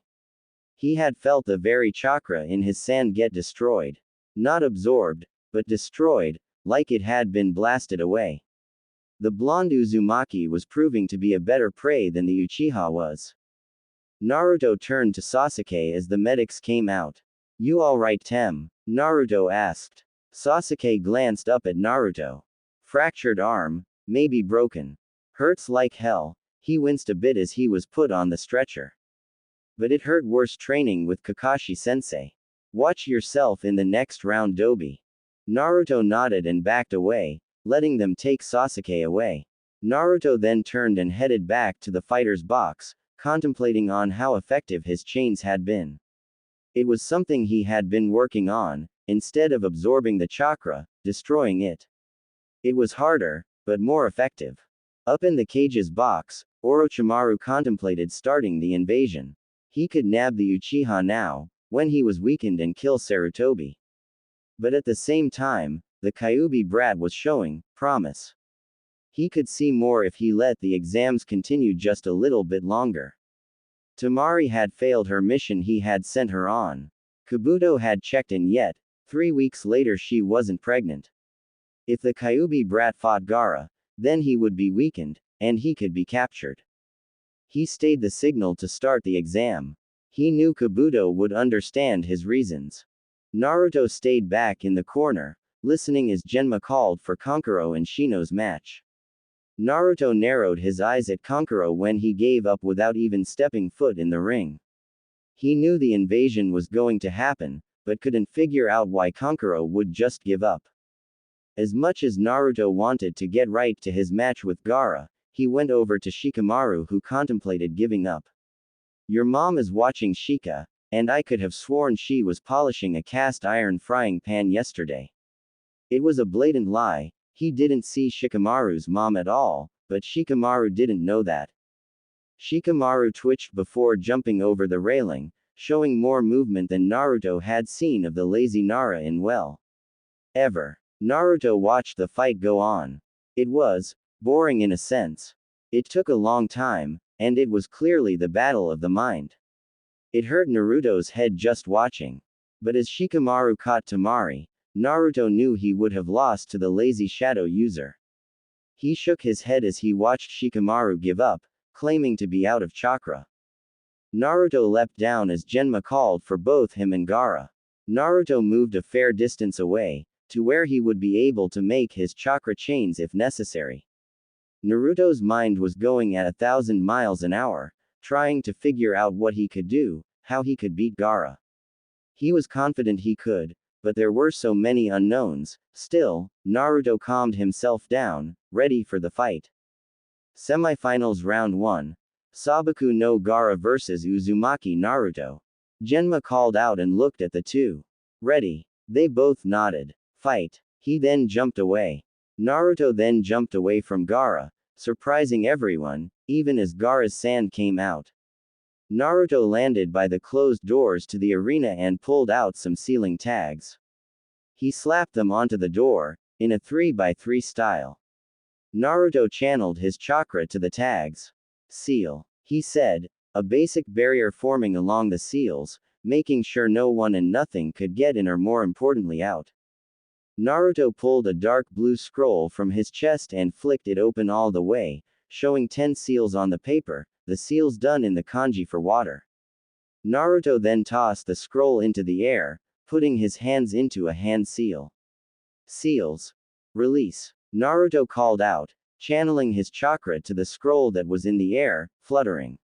He had felt the very chakra in his sand get destroyed. Not absorbed, but destroyed, like it had been blasted away. The blonde Uzumaki was proving to be a better prey than the Uchiha was. Naruto turned to Sasuke as the medics came out. You alright, Tem? Naruto asked. Sasuke glanced up at Naruto. Fractured arm, maybe broken. Hurts like hell. He winced a bit as he was put on the stretcher. But it hurt worse training with Kakashi-sensei. Watch yourself in the next round, Dobi. Naruto nodded and backed away, letting them take Sasuke away. Naruto then turned and headed back to the fighter's box, contemplating on how effective his chains had been. It was something he had been working on, instead of absorbing the chakra, destroying it. It was harder, but more effective. Up in the cage's box, Orochimaru contemplated starting the invasion. He could nab the Uchiha now, when he was weakened, and kill Sarutobi. But at the same time, the Kyuubi brat was showing promise. He could see more if he let the exams continue just a little bit longer. Temari had failed her mission he had sent her on. Kabuto had checked in yet. 3 weeks later she wasn't pregnant. If the Kyuubi brat fought Gaara, then he would be weakened, and he could be captured. He stayed the signal to start the exam. He knew Kabuto would understand his reasons. Naruto stayed back in the corner, listening as Genma called for Kankuro and Shino's match. Naruto narrowed his eyes at Kankuro when he gave up without even stepping foot in the ring. He knew the invasion was going to happen, but couldn't figure out why Kankuro would just give up. As much as Naruto wanted to get right to his match with Gaara, he went over to Shikamaru, who contemplated giving up. Your mom is watching, Shika, and I could have sworn she was polishing a cast iron frying pan yesterday. It was a blatant lie. He didn't see Shikamaru's mom at all, but Shikamaru didn't know that. Shikamaru twitched before jumping over the railing, showing more movement than Naruto had seen of the lazy Nara in well ever. Naruto watched the fight go on. It was boring in a sense. It took a long time, and it was clearly the battle of the mind. It hurt Naruto's head just watching. But as Shikamaru caught Temari, Naruto knew he would have lost to the lazy shadow user. He shook his head as he watched Shikamaru give up, claiming to be out of chakra. Naruto leapt down as Genma called for both him and Gaara. Naruto moved a fair distance away, to where he would be able to make his chakra chains if necessary. Naruto's mind was going at 1,000 miles an hour, trying to figure out what he could do, how he could beat Gaara. He was confident he could, but there were so many unknowns. Still, Naruto calmed himself down, ready for the fight. Semifinals Round 1. Sabaku no Gaara vs Uzumaki Naruto. Genma called out and looked at the two. Ready. They both nodded. Fight. He then jumped away. Naruto then jumped away from Gaara, surprising everyone, even as Gaara's sand came out. Naruto landed by the closed doors to the arena and pulled out some ceiling tags. He slapped them onto the door, in a 3x3 style. Naruto channeled his chakra to the tags. Seal. He said, a basic barrier forming along the seals, making sure no one and nothing could get in or more importantly out. Naruto pulled a dark blue scroll from his chest and flicked it open all the way, showing 10 seals on the paper, the seals done in the kanji for water. Naruto then tossed the scroll into the air, putting his hands into a hand seal. Seals. Release. Naruto called out, channeling his chakra to the scroll that was in the air, fluttering.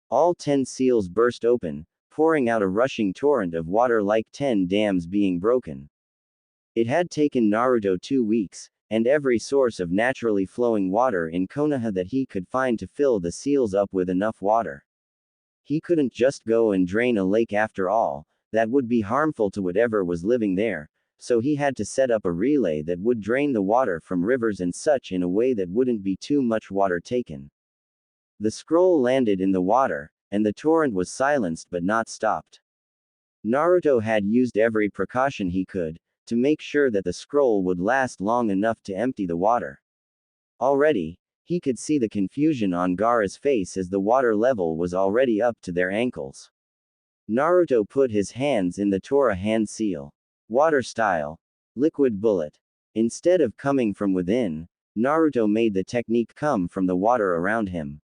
All 10 seals burst open, pouring out a rushing torrent of water like 10 dams being broken. It had taken Naruto 2 weeks, and every source of naturally flowing water in Konoha that he could find to fill the seals up with enough water. He couldn't just go and drain a lake after all, That would be harmful to whatever was living there, so he had to set up a relay that would drain the water from rivers and such in a way that wouldn't be too much water taken. The scroll landed in the water, and the torrent was silenced but not stopped. Naruto had used every precaution he could, to make sure that the scroll would last long enough to empty the water. Already, he could see the confusion on Gaara's face as the water level was already up to their ankles. Naruto put his hands in the Tora hand seal. Water style. Liquid bullet. Instead of coming from within, Naruto made the technique come from the water around him.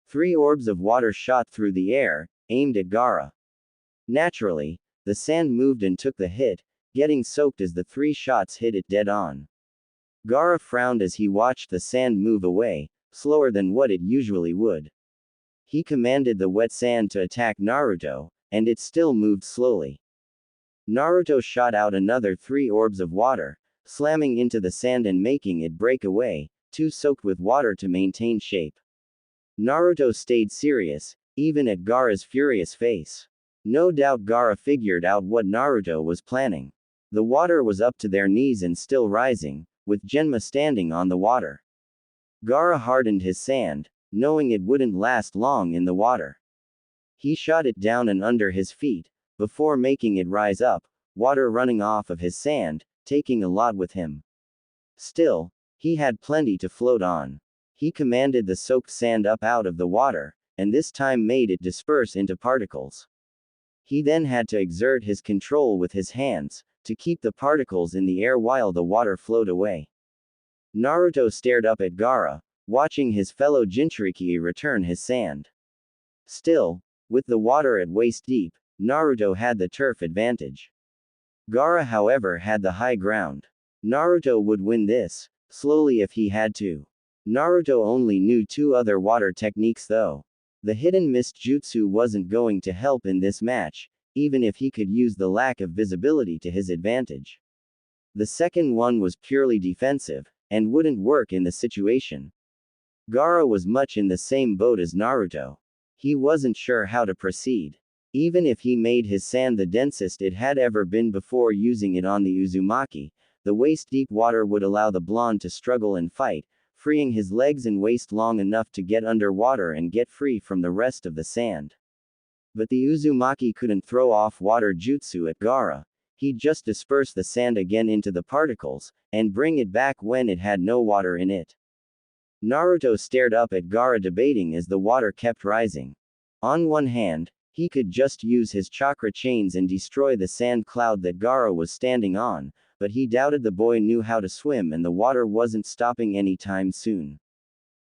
3 orbs of water shot through the air, aimed at Gaara. Naturally, the sand moved and took the hit, getting soaked as the 3 shots hit it dead on. Gaara frowned as he watched the sand move away, slower than what it usually would. He commanded the wet sand to attack Naruto, and it still moved slowly. Naruto shot out another 3 orbs of water, slamming into the sand and making it break away, too soaked with water to maintain shape. Naruto stayed serious, even at Gaara's furious face. No doubt Gaara figured out what Naruto was planning. The water was up to their knees and still rising, with Genma standing on the water. Gaara hardened his sand, knowing it wouldn't last long in the water. He shot it down and under his feet, before making it rise up, water running off of his sand, taking a lot with him. Still, he had plenty to float on. He commanded the soaked sand up out of the water, and this time made it disperse into particles. He then had to exert his control with his hands, to keep the particles in the air while the water flowed away. Naruto stared up at Gaara, watching his fellow Jinchuriki return his sand. Still, with the water at waist deep, Naruto had the turf advantage. Gaara however had the high ground. Naruto would win this, slowly if he had to. Naruto only knew 2 other water techniques though. The hidden mist jutsu wasn't going to help in this match, even if he could use the lack of visibility to his advantage. The second one was purely defensive, and wouldn't work in the situation. Gaara was much in the same boat as Naruto. He wasn't sure how to proceed. Even if he made his sand the densest it had ever been before using it on the Uzumaki, the waist-deep water would allow the blonde to struggle and fight, freeing his legs and waist long enough to get underwater and get free from the rest of the sand. But the Uzumaki couldn't throw off water jutsu at Gaara. He'd just disperse the sand again into the particles, and bring it back when it had no water in it. Naruto stared up at Gaara debating as the water kept rising. On one hand, he could just use his chakra chains and destroy the sand cloud that Gaara was standing on, but he doubted the boy knew how to swim and the water wasn't stopping anytime soon.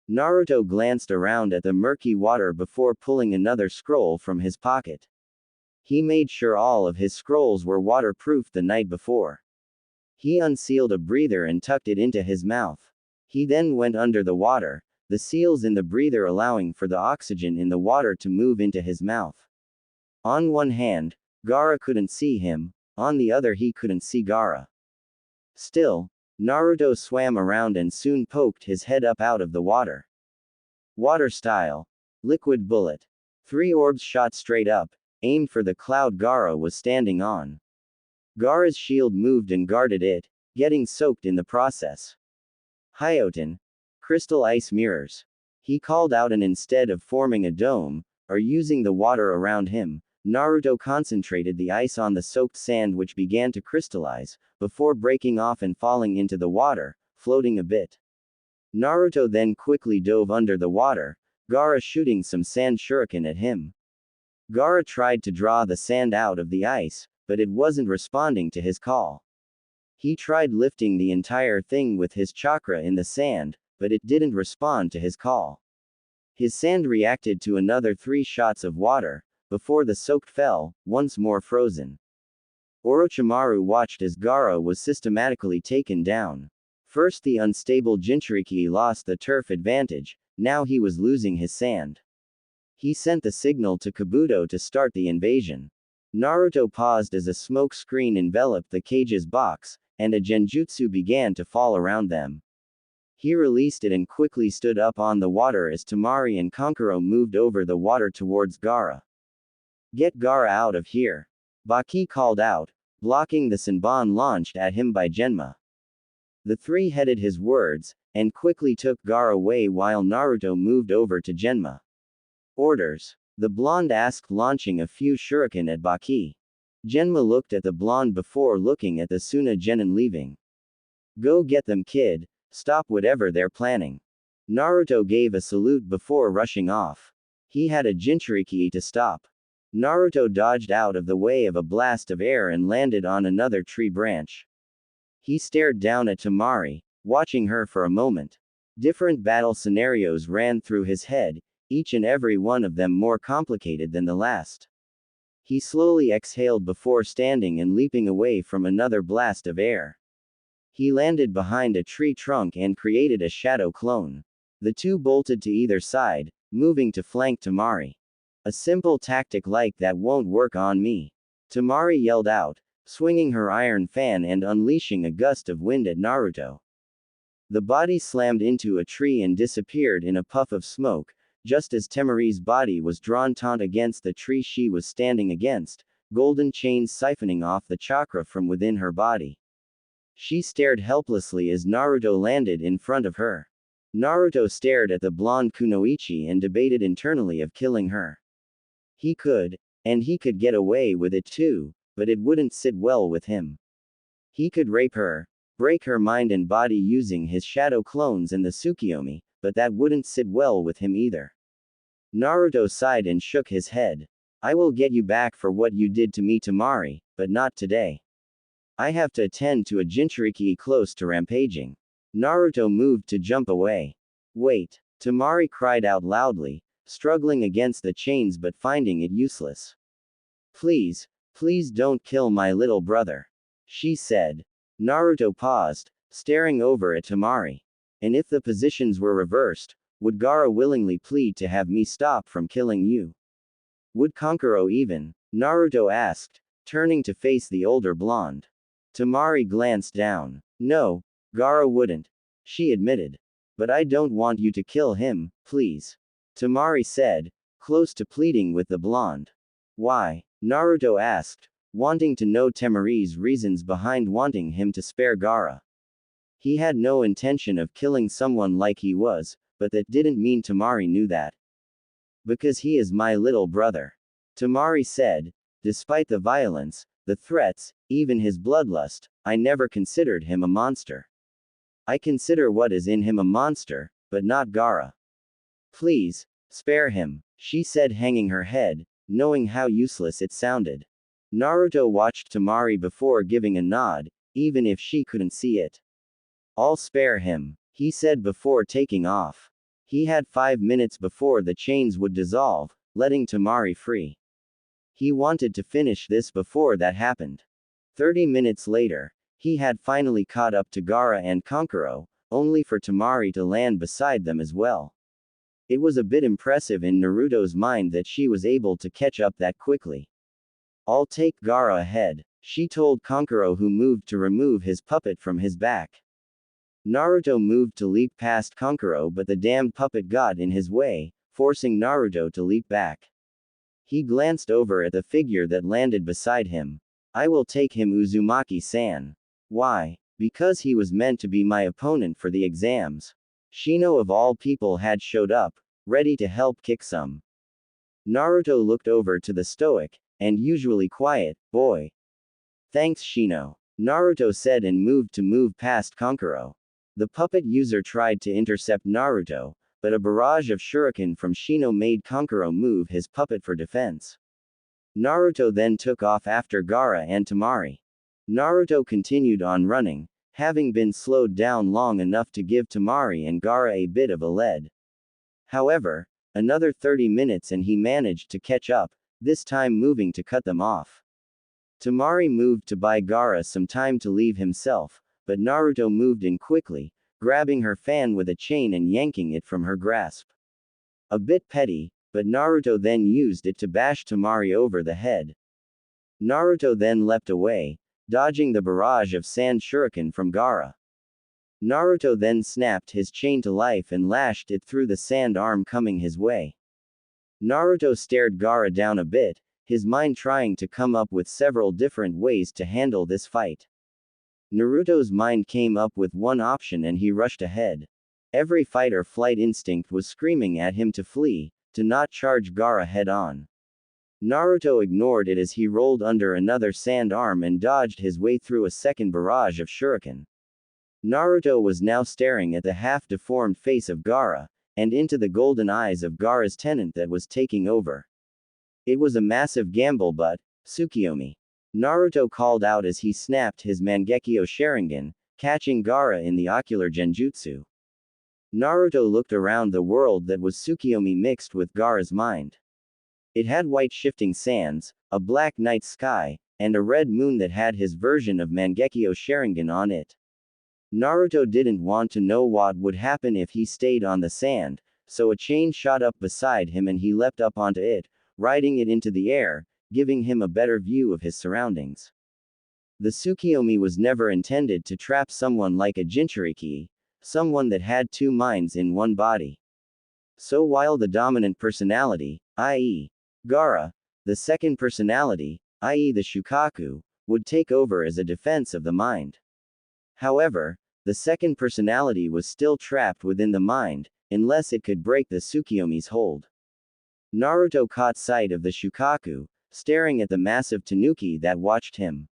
Naruto glanced around at the murky water before pulling another scroll from his pocket. He made sure all of his scrolls were waterproof the night before. He unsealed a breather and tucked it into his mouth. He then went under the water, the seals in the breather allowing for the oxygen in the water to move into his mouth. On one hand, Gaara couldn't see him, on the other he couldn't see Gaara. Still, Naruto swam around and soon poked his head up out of the water. Water style. Liquid bullet. 3 orbs shot straight up, aimed for the cloud Gaara was standing on. Gaara's shield moved and guarded it, getting soaked in the process. Hyoten. Crystal ice mirrors. He called out and instead of forming a dome, or using the water around him, Naruto concentrated the ice on the soaked sand which began to crystallize, before breaking off and falling into the water, floating a bit. Naruto then quickly dove under the water, Gaara shooting some sand shuriken at him. Gaara tried to draw the sand out of the ice, but it wasn't responding to his call. He tried lifting the entire thing with his chakra in the sand, but it didn't respond to his call. His sand reacted to another 3 shots of water, before the soaked fell, once more frozen. Orochimaru watched as Gaara was systematically taken down. First the unstable Jinchuriki lost the turf advantage, now he was losing his sand. He sent the signal to Kabuto to start the invasion. Naruto paused as a smoke screen enveloped the cage's box, and a genjutsu began to fall around them. He released it and quickly stood up on the water as Temari and Kankuro moved over the water towards Gaara. Get Gaara out of here. Baki called out, blocking the Senbon launched at him by Genma. The three headed his words, and quickly took Gaara away while Naruto moved over to Genma. Orders. The blonde asked, launching a few shuriken at Baki. Genma looked at the blonde before looking at the Suna Genin leaving. Go get them, kid, stop whatever they're planning. Naruto gave a salute before rushing off. He had a Jinchuriki to stop. Naruto dodged out of the way of a blast of air and landed on another tree branch. He stared down at Temari, watching her for a moment. Different battle scenarios ran through his head, each and every one of them more complicated than the last. He slowly exhaled before standing and leaping away from another blast of air. He landed behind a tree trunk and created a shadow clone. The two bolted to either side, moving to flank Temari. A simple tactic like that won't work on me. Temari yelled out, swinging her iron fan and unleashing a gust of wind at Naruto. The body slammed into a tree and disappeared in a puff of smoke, just as Temari's body was drawn taut against the tree she was standing against, golden chains siphoning off the chakra from within her body. She stared helplessly as Naruto landed in front of her. Naruto stared at the blonde kunoichi and debated internally of killing her. He could, and he could get away with it too, but it wouldn't sit well with him. He could rape her, break her mind and body using his shadow clones and the Tsukiyomi, but that wouldn't sit well with him either. Naruto sighed and shook his head. I will get you back for what you did to me, Temari, but not today. I have to attend to a Jinchuriki close to rampaging. Naruto moved to jump away. Wait, Temari cried out loudly, struggling against the chains but finding it useless. Please, please don't kill my little brother, she said. Naruto paused, staring over at Temari. And if the positions were reversed, would Gaara willingly plead to have me stop from killing you? Would Kankuro even? Naruto asked, turning to face the older blonde. Temari glanced down. No, Gaara wouldn't, she admitted. But I don't want you to kill him, please. Temari said, close to pleading with the blonde. Why? Naruto asked, wanting to know Temari's reasons behind wanting him to spare Gaara. He had no intention of killing someone like he was, but that didn't mean Temari knew that. Because he is my little brother. Temari said, despite the violence, the threats, even his bloodlust, I never considered him a monster. I consider what is in him a monster, but not Gaara. Please, spare him, she said, hanging her head, knowing how useless it sounded. Naruto watched Temari before giving a nod, even if she couldn't see it. I'll spare him, he said before taking off. He had 5 minutes before the chains would dissolve, letting Temari free. He wanted to finish this before that happened. 30 minutes later, he had finally caught up to Gaara and Kankuro, only for Temari to land beside them as well. It was a bit impressive in Naruto's mind that she was able to catch up that quickly. I'll take Gaara ahead, she told Kankuro, who moved to remove his puppet from his back. Naruto moved to leap past Kankuro, but the damned puppet got in his way, forcing Naruto to leap back. He glanced over at the figure that landed beside him. I will take him, Uzumaki-san. Why? Because he was meant to be my opponent for the exams. Shino of all people had showed up, ready to help kick some. Naruto looked over to the stoic, and usually quiet, boy. Thanks, Shino, Naruto said and moved past Kankuro. The puppet user tried to intercept Naruto, but a barrage of shuriken from Shino made Kankuro move his puppet for defense. Naruto then took off after Gaara and Temari. Naruto continued on running, having been slowed down long enough to give Temari and Gaara a bit of a lead. However, another 30 minutes and he managed to catch up, this time moving to cut them off. Temari moved to buy Gaara some time to leave himself, but Naruto moved in quickly, grabbing her fan with a chain and yanking it from her grasp. A bit petty, but Naruto then used it to bash Temari over the head. Naruto then leapt away, dodging the barrage of sand shuriken from Gaara. Naruto then snapped his chain to life and lashed it through the sand arm coming his way. Naruto stared Gaara down a bit, his mind trying to come up with several different ways to handle this fight. Naruto's mind came up with one option and he rushed ahead. Every fight or flight instinct was screaming at him to flee, to not charge Gaara head-on. Naruto ignored it as he rolled under another sand arm and dodged his way through a second barrage of shuriken. Naruto was now staring at the half-deformed face of Gaara, and into the golden eyes of Gaara's tenant that was taking over. It was a massive gamble but, Tsukiyomi. Naruto called out as he snapped his Mangekyo Sharingan, catching Gaara in the ocular genjutsu. Naruto looked around the world that was Tsukiyomi mixed with Gaara's mind. It had white shifting sands, a black night sky, and a red moon that had his version of Mangekyo Sharingan on it. Naruto didn't want to know what would happen if he stayed on the sand, so a chain shot up beside him and he leapt up onto it, riding it into the air, giving him a better view of his surroundings. The Tsukiyomi was never intended to trap someone like a Jinchuriki, someone that had two minds in one body. So while the dominant personality, i.e. Gaara, the second personality, i.e. the Shukaku, would take over as a defense of the mind. However, the second personality was still trapped within the mind, unless it could break the Tsukiyomi's hold. Naruto caught sight of the Shukaku, staring at the massive tanuki that watched him.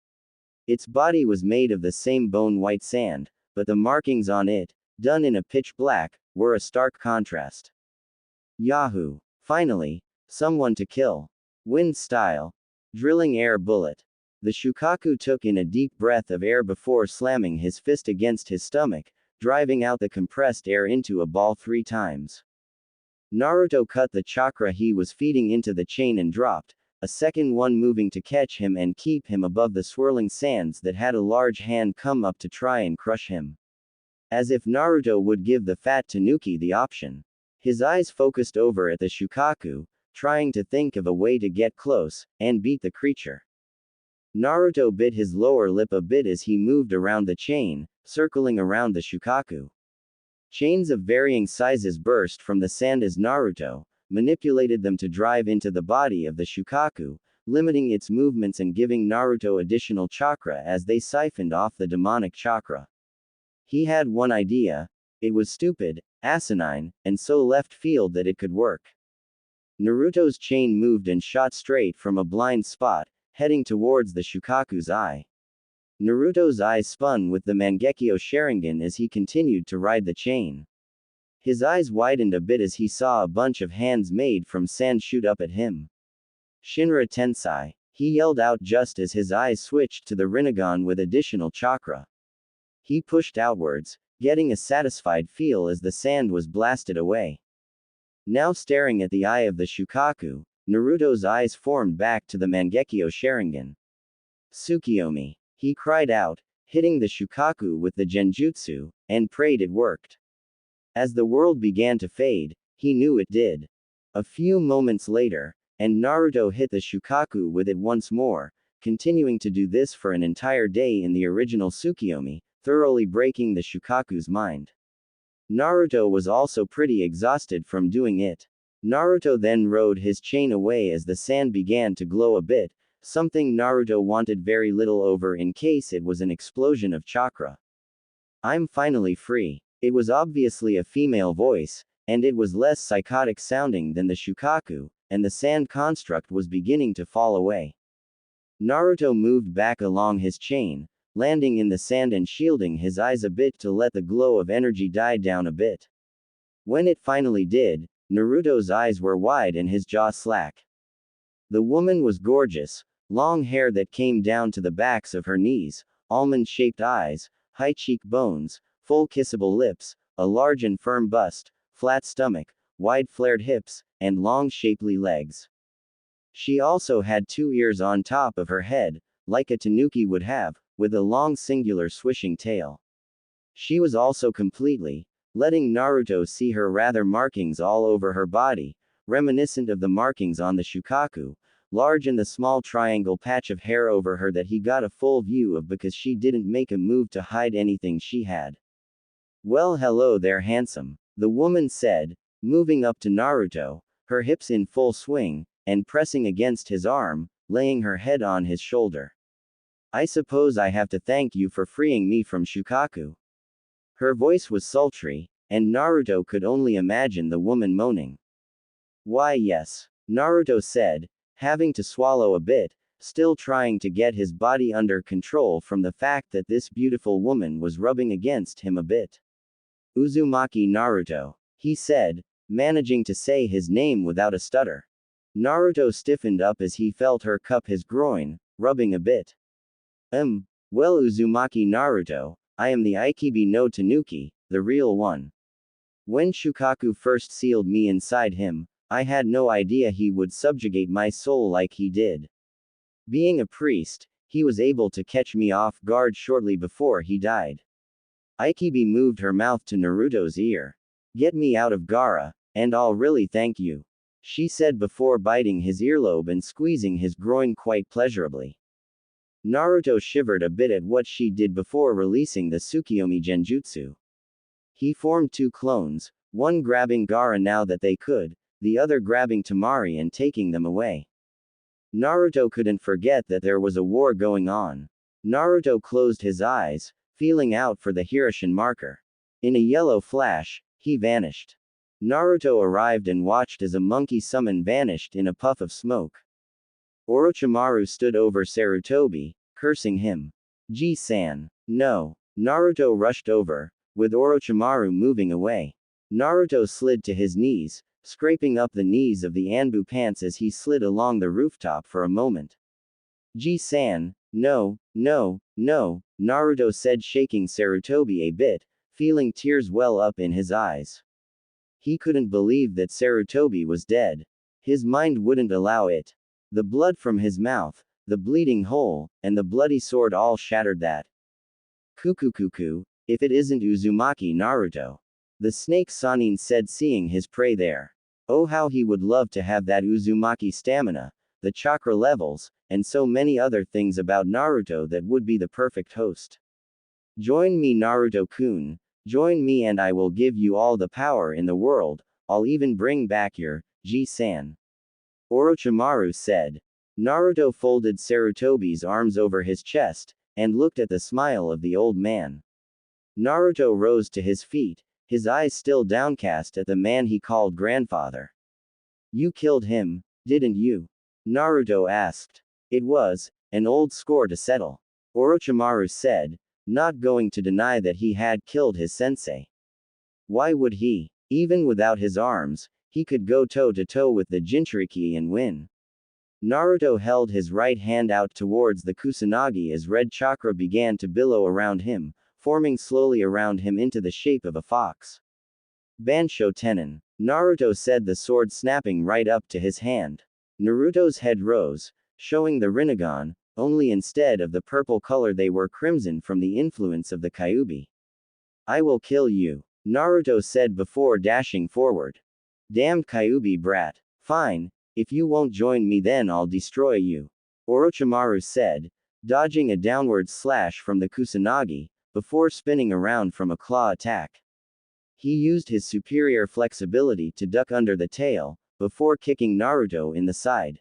Its body was made of the same bone-white sand, but the markings on it, done in a pitch black, were a stark contrast. Yahoo! Finally, someone to kill. Wind style. Drilling air bullet. The Shukaku took in a deep breath of air before slamming his fist against his stomach, driving out the compressed air into a ball 3 times. Naruto cut the chakra he was feeding into the chain and dropped, a second one moving to catch him and keep him above the swirling sands that had a large hand come up to try and crush him. As if Naruto would give the fat tanuki the option. His eyes focused over at the Shukaku, trying to think of a way to get close, and beat the creature. Naruto bit his lower lip a bit as he moved around the chain, circling around the Shukaku. Chains of varying sizes burst from the sand as Naruto manipulated them to drive into the body of the Shukaku, limiting its movements and giving Naruto additional chakra as they siphoned off the demonic chakra. He had one idea. It was stupid, asinine, and so left field that it could work. Naruto's chain moved and shot straight from a blind spot, heading towards the Shukaku's eye. Naruto's eyes spun with the Mangekyo Sharingan as he continued to ride the chain. His eyes widened a bit as he saw a bunch of hands made from sand shoot up at him. Shinra Tensai, he yelled out just as his eyes switched to the Rinnegan with additional chakra. He pushed outwards, getting a satisfied feel as the sand was blasted away. Now staring at the eye of the Shukaku, Naruto's eyes formed back to the Mangekyo Sharingan. Tsukiyomi, he cried out, hitting the Shukaku with the genjutsu, and prayed it worked. As the world began to fade, he knew it did. A few moments later, and Naruto hit the Shukaku with it once more, continuing to do this for an entire day in the original Tsukiyomi, thoroughly breaking the Shukaku's mind. Naruto was also pretty exhausted from doing it. Naruto then rode his chain away as the sand began to glow a bit, something Naruto wanted very little over in case it was an explosion of chakra. I'm finally free. It was obviously a female voice, and it was less psychotic sounding than the Shukaku, and the sand construct was beginning to fall away. Naruto moved back along his chain, landing in the sand and shielding his eyes a bit to let the glow of energy die down a bit. When it finally did, Naruto's eyes were wide and his jaw slack. The woman was gorgeous, long hair that came down to the backs of her knees, almond-shaped eyes, high cheekbones, full kissable lips, a large and firm bust, flat stomach, wide flared hips, and long shapely legs. She also had 2 ears on top of her head, like a tanuki would have, with a long singular swishing tail. She was also completely, letting Naruto see her rather markings all over her body, reminiscent of the markings on the Shukaku, large and the small triangle patch of hair over her that he got a full view of because she didn't make a move to hide anything she had. Well, hello there, handsome, the woman said, moving up to Naruto, her hips in full swing, and pressing against his arm, laying her head on his shoulder. I suppose I have to thank you for freeing me from Shukaku. Her voice was sultry, and Naruto could only imagine the woman moaning. Why yes, Naruto said, having to swallow a bit, still trying to get his body under control from the fact that this beautiful woman was rubbing against him a bit. Uzumaki Naruto, he said, managing to say his name without a stutter. Naruto stiffened up as he felt her cup his groin, rubbing a bit. Well Uzumaki Naruto, I am the Aikibi no Tanuki, the real one. When Shukaku first sealed me inside him, I had no idea he would subjugate my soul like he did. Being a priest, he was able to catch me off guard shortly before he died. Aikibi moved her mouth to Naruto's ear. Get me out of Gaara, and I'll really thank you, she said before biting his earlobe and squeezing his groin quite pleasurably. Naruto shivered a bit at what she did before releasing the Tsukiyomi Genjutsu. He formed two clones, one grabbing Gaara now that they could, the other grabbing Temari and taking them away. Naruto couldn't forget that there was a war going on. Naruto closed his eyes, feeling out for the Hirshin marker. In a yellow flash, he vanished. Naruto arrived and watched as a monkey summon vanished in a puff of smoke. Orochimaru stood over Sarutobi, cursing him. Ji-san. No. Naruto rushed over, with Orochimaru moving away. Naruto slid to his knees, scraping up the knees of the Anbu pants as he slid along the rooftop for a moment. Ji-san, no, Naruto said, shaking Sarutobi a bit, feeling tears well up in his eyes. He couldn't believe that Sarutobi was dead. His mind wouldn't allow it. The blood from his mouth, the bleeding hole, and the bloody sword all shattered that. Kukukuku, if it isn't Uzumaki Naruto. The snake Sanin said, seeing his prey there. Oh, how he would love to have that Uzumaki stamina, the chakra levels, and so many other things about Naruto that would be the perfect host. Join me Naruto-kun, join me and I will give you all the power in the world, I'll even bring back your Ji-san. Orochimaru said. Naruto folded Sarutobi's arms over his chest, and looked at the smile of the old man. Naruto rose to his feet, his eyes still downcast at the man he called grandfather. You killed him, didn't you? Naruto asked. It was an old score to settle. Orochimaru said, not going to deny that he had killed his sensei. Why would he? Even without his arms, he could go toe-to-toe with the Jinchuriki and win. Naruto held his right hand out towards the Kusanagi as red chakra began to billow around him, forming slowly around him into the shape of a fox. Bansho Tenin. Naruto said, the sword snapping right up to his hand. Naruto's head rose, showing the Rinnegan, only instead of the purple color they were crimson from the influence of the Kyuubi. I will kill you, Naruto said before dashing forward. Damned Kyuubi brat. Fine, if you won't join me then I'll destroy you, Orochimaru said, dodging a downward slash from the Kusanagi, before spinning around from a claw attack. He used his superior flexibility to duck under the tail, before kicking Naruto in the side.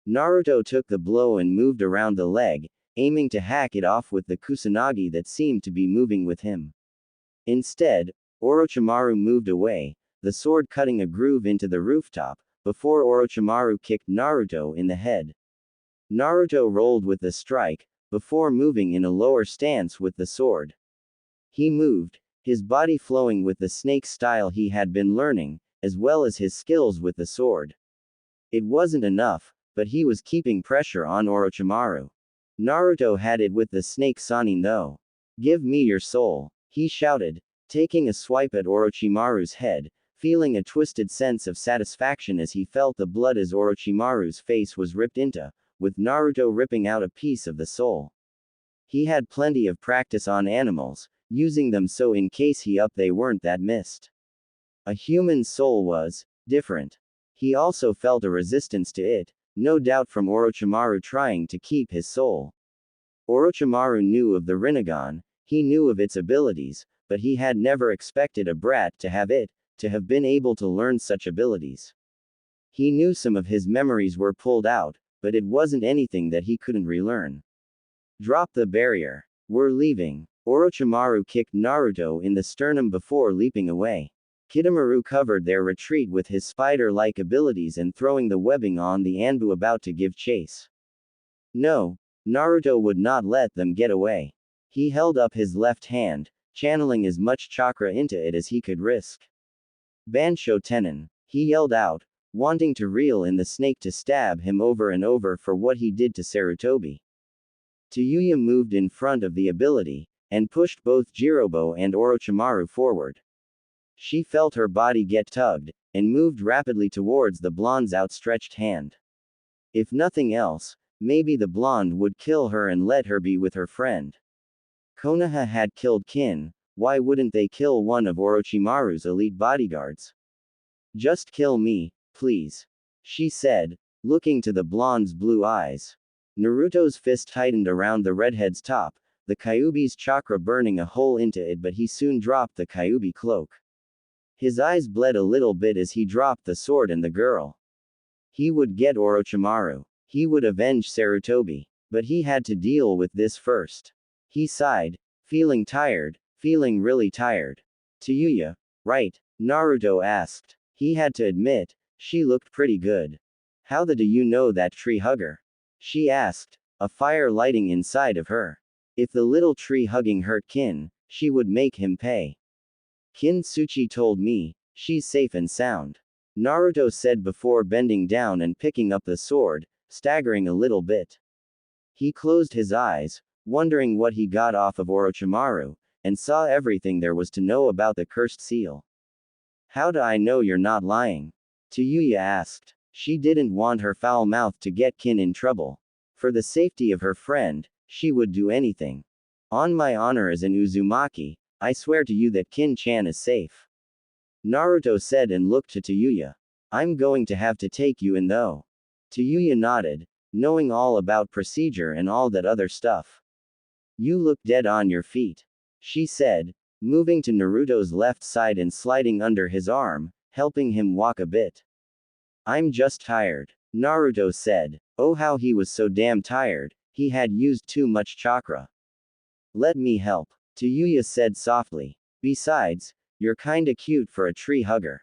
Naruto took the blow and moved around the leg, aiming to hack it off with the Kusanagi that seemed to be moving with him. Instead, Orochimaru moved away, the sword cutting a groove into the rooftop, before Orochimaru kicked Naruto in the head. Naruto rolled with the strike, before moving in a lower stance with the sword. He moved, his body flowing with the snake style he had been learning, as well as his skills with the sword. It wasn't enough, but he was keeping pressure on Orochimaru. Naruto had it with the snake Sanin though. Give me your soul, he shouted, taking a swipe at Orochimaru's head, feeling a twisted sense of satisfaction as he felt the blood as Orochimaru's face was ripped into, with Naruto ripping out a piece of the soul. He had plenty of practice on animals, using them so in case he up they weren't that missed. A human soul was different. He also felt a resistance to it, no doubt from Orochimaru trying to keep his soul. Orochimaru knew of the Rinnegan, he knew of its abilities, but he had never expected a brat to have been able to learn such abilities. He knew some of his memories were pulled out, but it wasn't anything that he couldn't relearn. Drop the barrier. We're leaving. Orochimaru kicked Naruto in the sternum before leaping away. Kidomaru covered their retreat with his spider-like abilities and throwing the webbing on the Anbu about to give chase. No, Naruto would not let them get away. He held up his left hand, channeling as much chakra into it as he could risk. Bansho Tenin, he yelled out, wanting to reel in the snake to stab him over and over for what he did to Sarutobi. Tsume moved in front of the ability, and pushed both Jirobo and Orochimaru forward. She felt her body get tugged, and moved rapidly towards the blonde's outstretched hand. If nothing else, maybe the blonde would kill her and let her be with her friend. Konoha had killed Kin, why wouldn't they kill one of Orochimaru's elite bodyguards? Just kill me, please, she said, looking to the blonde's blue eyes. Naruto's fist tightened around the redhead's top, the Kyuubi's chakra burning a hole into it, but he soon dropped the Kyuubi cloak. His eyes bled a little bit as he dropped the sword and the girl. He would get Orochimaru. He would avenge Sarutobi. But he had to deal with this first. He sighed, feeling tired, feeling really tired. Tsume, right? Naruto asked. He had to admit, she looked pretty good. How do you know that tree hugger? She asked, a fire lighting inside of her. If the little tree hugging hurt Kin, she would make him pay. Kintsuchi told me, she's safe and sound. Naruto said before bending down and picking up the sword, staggering a little bit. He closed his eyes, wondering what he got off of Orochimaru, and saw everything there was to know about the cursed seal. How do I know you're not lying? Tsume asked. She didn't want her foul mouth to get Kin in trouble. For the safety of her friend, she would do anything. On my honor as an Uzumaki, I swear to you that Kin-chan is safe. Naruto said and looked to Tsume. I'm going to have to take you in though. Tsume nodded, knowing all about procedure and all that other stuff. You look dead on your feet, she said, moving to Naruto's left side and sliding under his arm, helping him walk a bit. I'm just tired, Naruto said. Oh, how he was so damn tired, he had used too much chakra. Let me help, Tsume said softly. Besides, you're kinda cute for a tree hugger.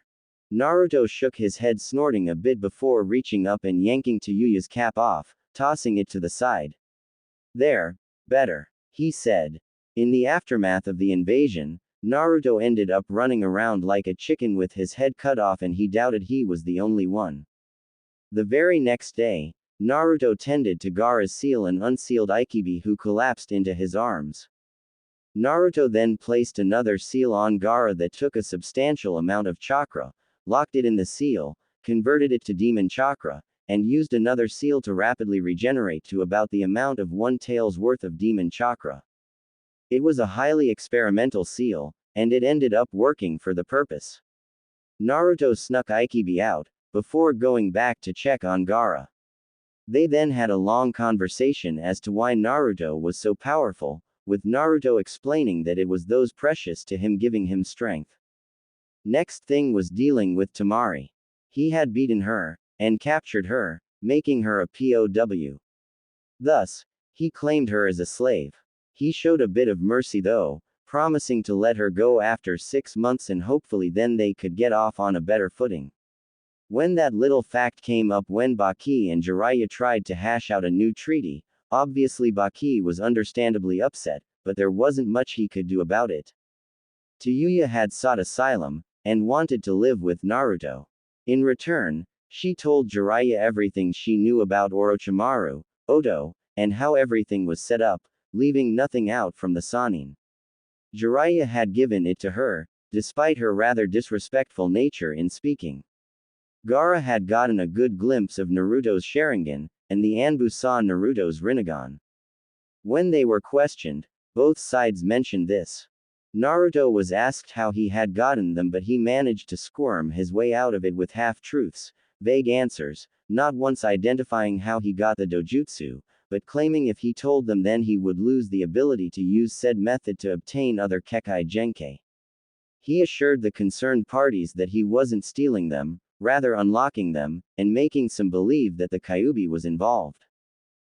Naruto shook his head, snorting a bit before reaching up and yanking Tsume's cap off, tossing it to the side. There, better, he said. In the aftermath of the invasion, Naruto ended up running around like a chicken with his head cut off, and he doubted he was the only one. The very next day, Naruto tended to Gaara's seal and unsealed Ikibi, who collapsed into his arms. Naruto then placed another seal on Gaara that took a substantial amount of chakra, locked it in the seal, converted it to demon chakra, and used another seal to rapidly regenerate to about the amount of one tael's worth of demon chakra. It was a highly experimental seal, and it ended up working for the purpose. Naruto snuck Ikibi out, before going back to check on Gaara. They then had a long conversation as to why Naruto was so powerful, with Naruto explaining that it was those precious to him giving him strength. Next thing was dealing with Temari. He had beaten her, and captured her, making her a POW. Thus, he claimed her as a slave. He showed a bit of mercy though, promising to let her go after 6 months and hopefully then they could get off on a better footing. When that little fact came up when Baki and Jiraiya tried to hash out a new treaty, obviously Baki was understandably upset, but there wasn't much he could do about it. Tsume had sought asylum, and wanted to live with Naruto. In return, she told Jiraiya everything she knew about Orochimaru, Oto, and how everything was set up, leaving nothing out from the Sannin. Jiraiya had given it to her, despite her rather disrespectful nature in speaking. Gaara had gotten a good glimpse of Naruto's Sharingan, and the Anbu saw Naruto's Rinnegan. When they were questioned, both sides mentioned this. Naruto was asked how he had gotten them, but he managed to squirm his way out of it with half-truths, vague answers, not once identifying how he got the dojutsu, but claiming if he told them then he would lose the ability to use said method to obtain other Kekkei Genkai. He assured the concerned parties that he wasn't stealing them, rather unlocking them, and making some believe that the Kyuubi was involved.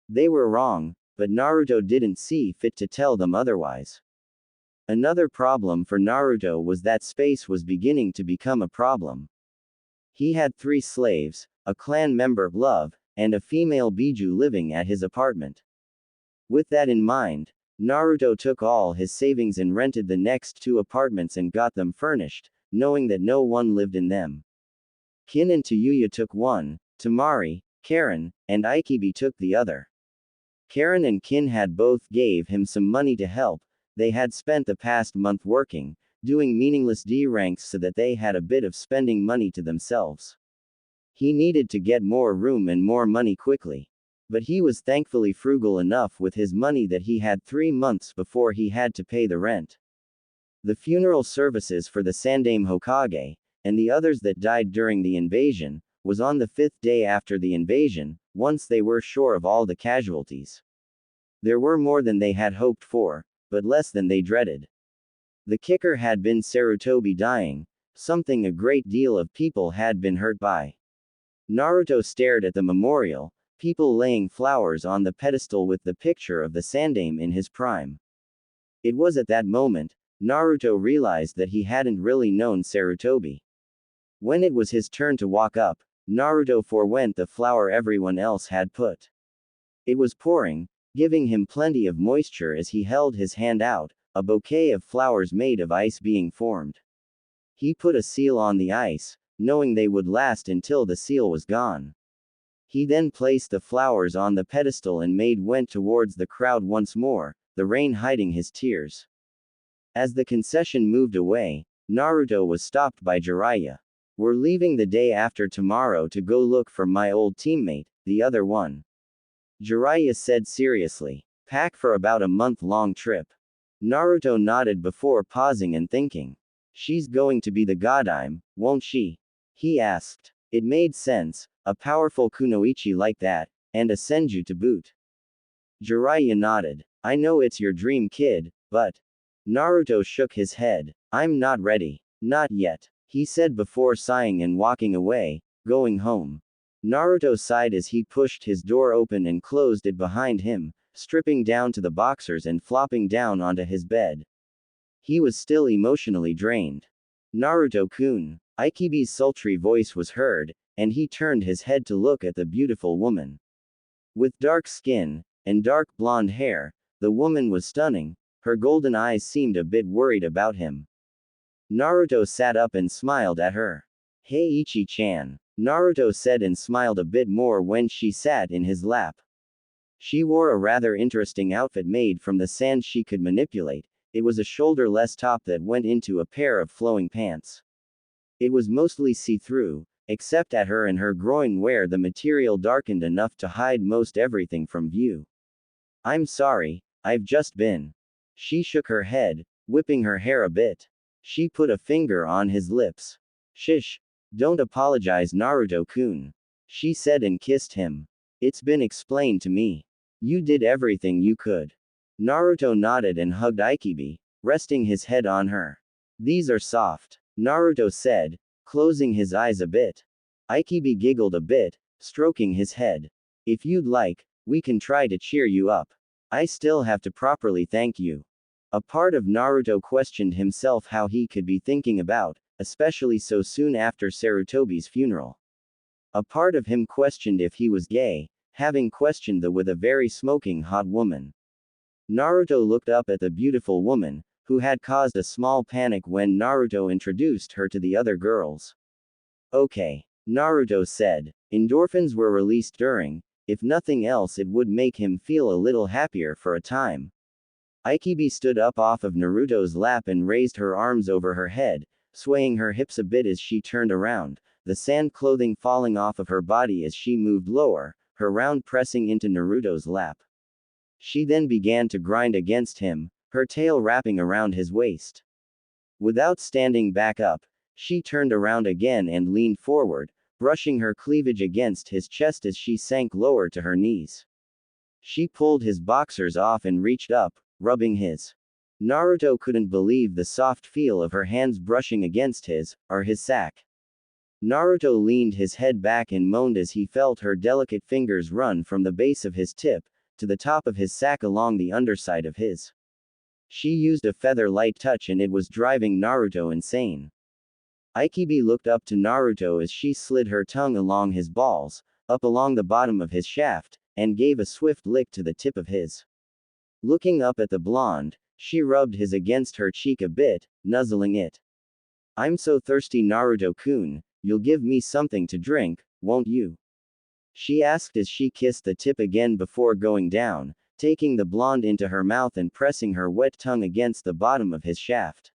They were wrong, but Naruto didn't see fit to tell them otherwise. Another problem for Naruto was that space was beginning to become a problem. He had 3 slaves, a clan member, Love, and a female Biju living at his apartment. With that in mind, Naruto took all his savings and rented the next 2 apartments and got them furnished, knowing that no one lived in them. Kin and Tayuya took one, Temari, Karin, and Aikibi took the other. Karin and Kin had both gave him some money to help. They had spent the past month working, doing meaningless D ranks so that they had a bit of spending money to themselves. He needed to get more room and more money quickly. But he was thankfully frugal enough with his money that he had 3 months before he had to pay the rent. The funeral services for the Sandaime Hokage, and the others that died during the invasion, was on the 5th day after the invasion, once they were sure of all the casualties. There were more than they had hoped for, but less than they dreaded. The kicker had been Sarutobi dying, something a great deal of people had been hurt by. Naruto stared at the memorial, people laying flowers on the pedestal with the picture of the Sandaime in his prime. It was at that moment, Naruto realized that he hadn't really known Sarutobi. When it was his turn to walk up, Naruto forewent the flower everyone else had put. It was pouring, giving him plenty of moisture as he held his hand out, a bouquet of flowers made of ice being formed. He put a seal on the ice, knowing they would last until the seal was gone. He then placed the flowers on the pedestal and went towards the crowd once more, the rain hiding his tears. As the concession moved away, Naruto was stopped by Jiraiya. "We're leaving the day after tomorrow to go look for my old teammate, the other one," Jiraiya said seriously. "Pack for about a month-long trip." Naruto nodded before pausing and thinking. "She's going to be the Godime, won't she?" he asked. It made sense, a powerful kunoichi like that, and a senju to boot. Jiraiya nodded. "I know it's your dream, kid, but..." Naruto shook his head. "I'm not ready. Not yet," he said before sighing and walking away, going home. Naruto sighed as he pushed his door open and closed it behind him, stripping down to the boxers and flopping down onto his bed. He was still emotionally drained. "Naruto-kun." Aikibi's sultry voice was heard, and he turned his head to look at the beautiful woman. With dark skin, and dark blonde hair, the woman was stunning. Her golden eyes seemed a bit worried about him. Naruto sat up and smiled at her. "Hey Ichi-chan," Naruto said and smiled a bit more when she sat in his lap. She wore a rather interesting outfit made from the sand she could manipulate. It was a shoulder-less top that went into a pair of flowing pants. It was mostly see-through, except at her and her groin where the material darkened enough to hide most everything from view. "I'm sorry, I've just been..." She shook her head, whipping her hair a bit. She put a finger on his lips. "Shish. Don't apologize, Naruto-kun," she said and kissed him. "It's been explained to me. You did everything you could." Naruto nodded and hugged Aikibi, resting his head on her. "These are soft," Naruto said, closing his eyes a bit. Aikibi giggled a bit, stroking his head. "If you'd like, we can try to cheer you up. I still have to properly thank you." A part of Naruto questioned himself how he could be thinking about, especially so soon after Sarutobi's funeral. A part of him questioned if he was gay, having questioned the with a very smoking hot woman. Naruto looked up at the beautiful woman, who had caused a small panic when Naruto introduced her to the other girls. "Okay," Naruto said. Endorphins were released during, if nothing else it would make him feel a little happier for a time. Aikibi stood up off of Naruto's lap and raised her arms over her head, swaying her hips a bit as she turned around, the sand clothing falling off of her body as she moved lower, her round pressing into Naruto's lap. She then began to grind against him, her tail wrapping around his waist. Without standing back up, she turned around again and leaned forward, brushing her cleavage against his chest as she sank lower to her knees. She pulled his boxers off and reached up, rubbing his. Naruto couldn't believe the soft feel of her hands brushing against his, or his sack. Naruto leaned his head back and moaned as he felt her delicate fingers run from the base of his tip to the top of his sack along the underside of his. She used a feather-light touch and it was driving Naruto insane. Ayame looked up to Naruto as she slid her tongue along his balls, up along the bottom of his shaft, and gave a swift lick to the tip of his. Looking up at the blonde, she rubbed his against her cheek a bit, nuzzling it. "I'm so thirsty, Naruto-kun, you'll give me something to drink, won't you?" she asked as she kissed the tip again before going down, taking the blonde into her mouth and pressing her wet tongue against the bottom of his shaft.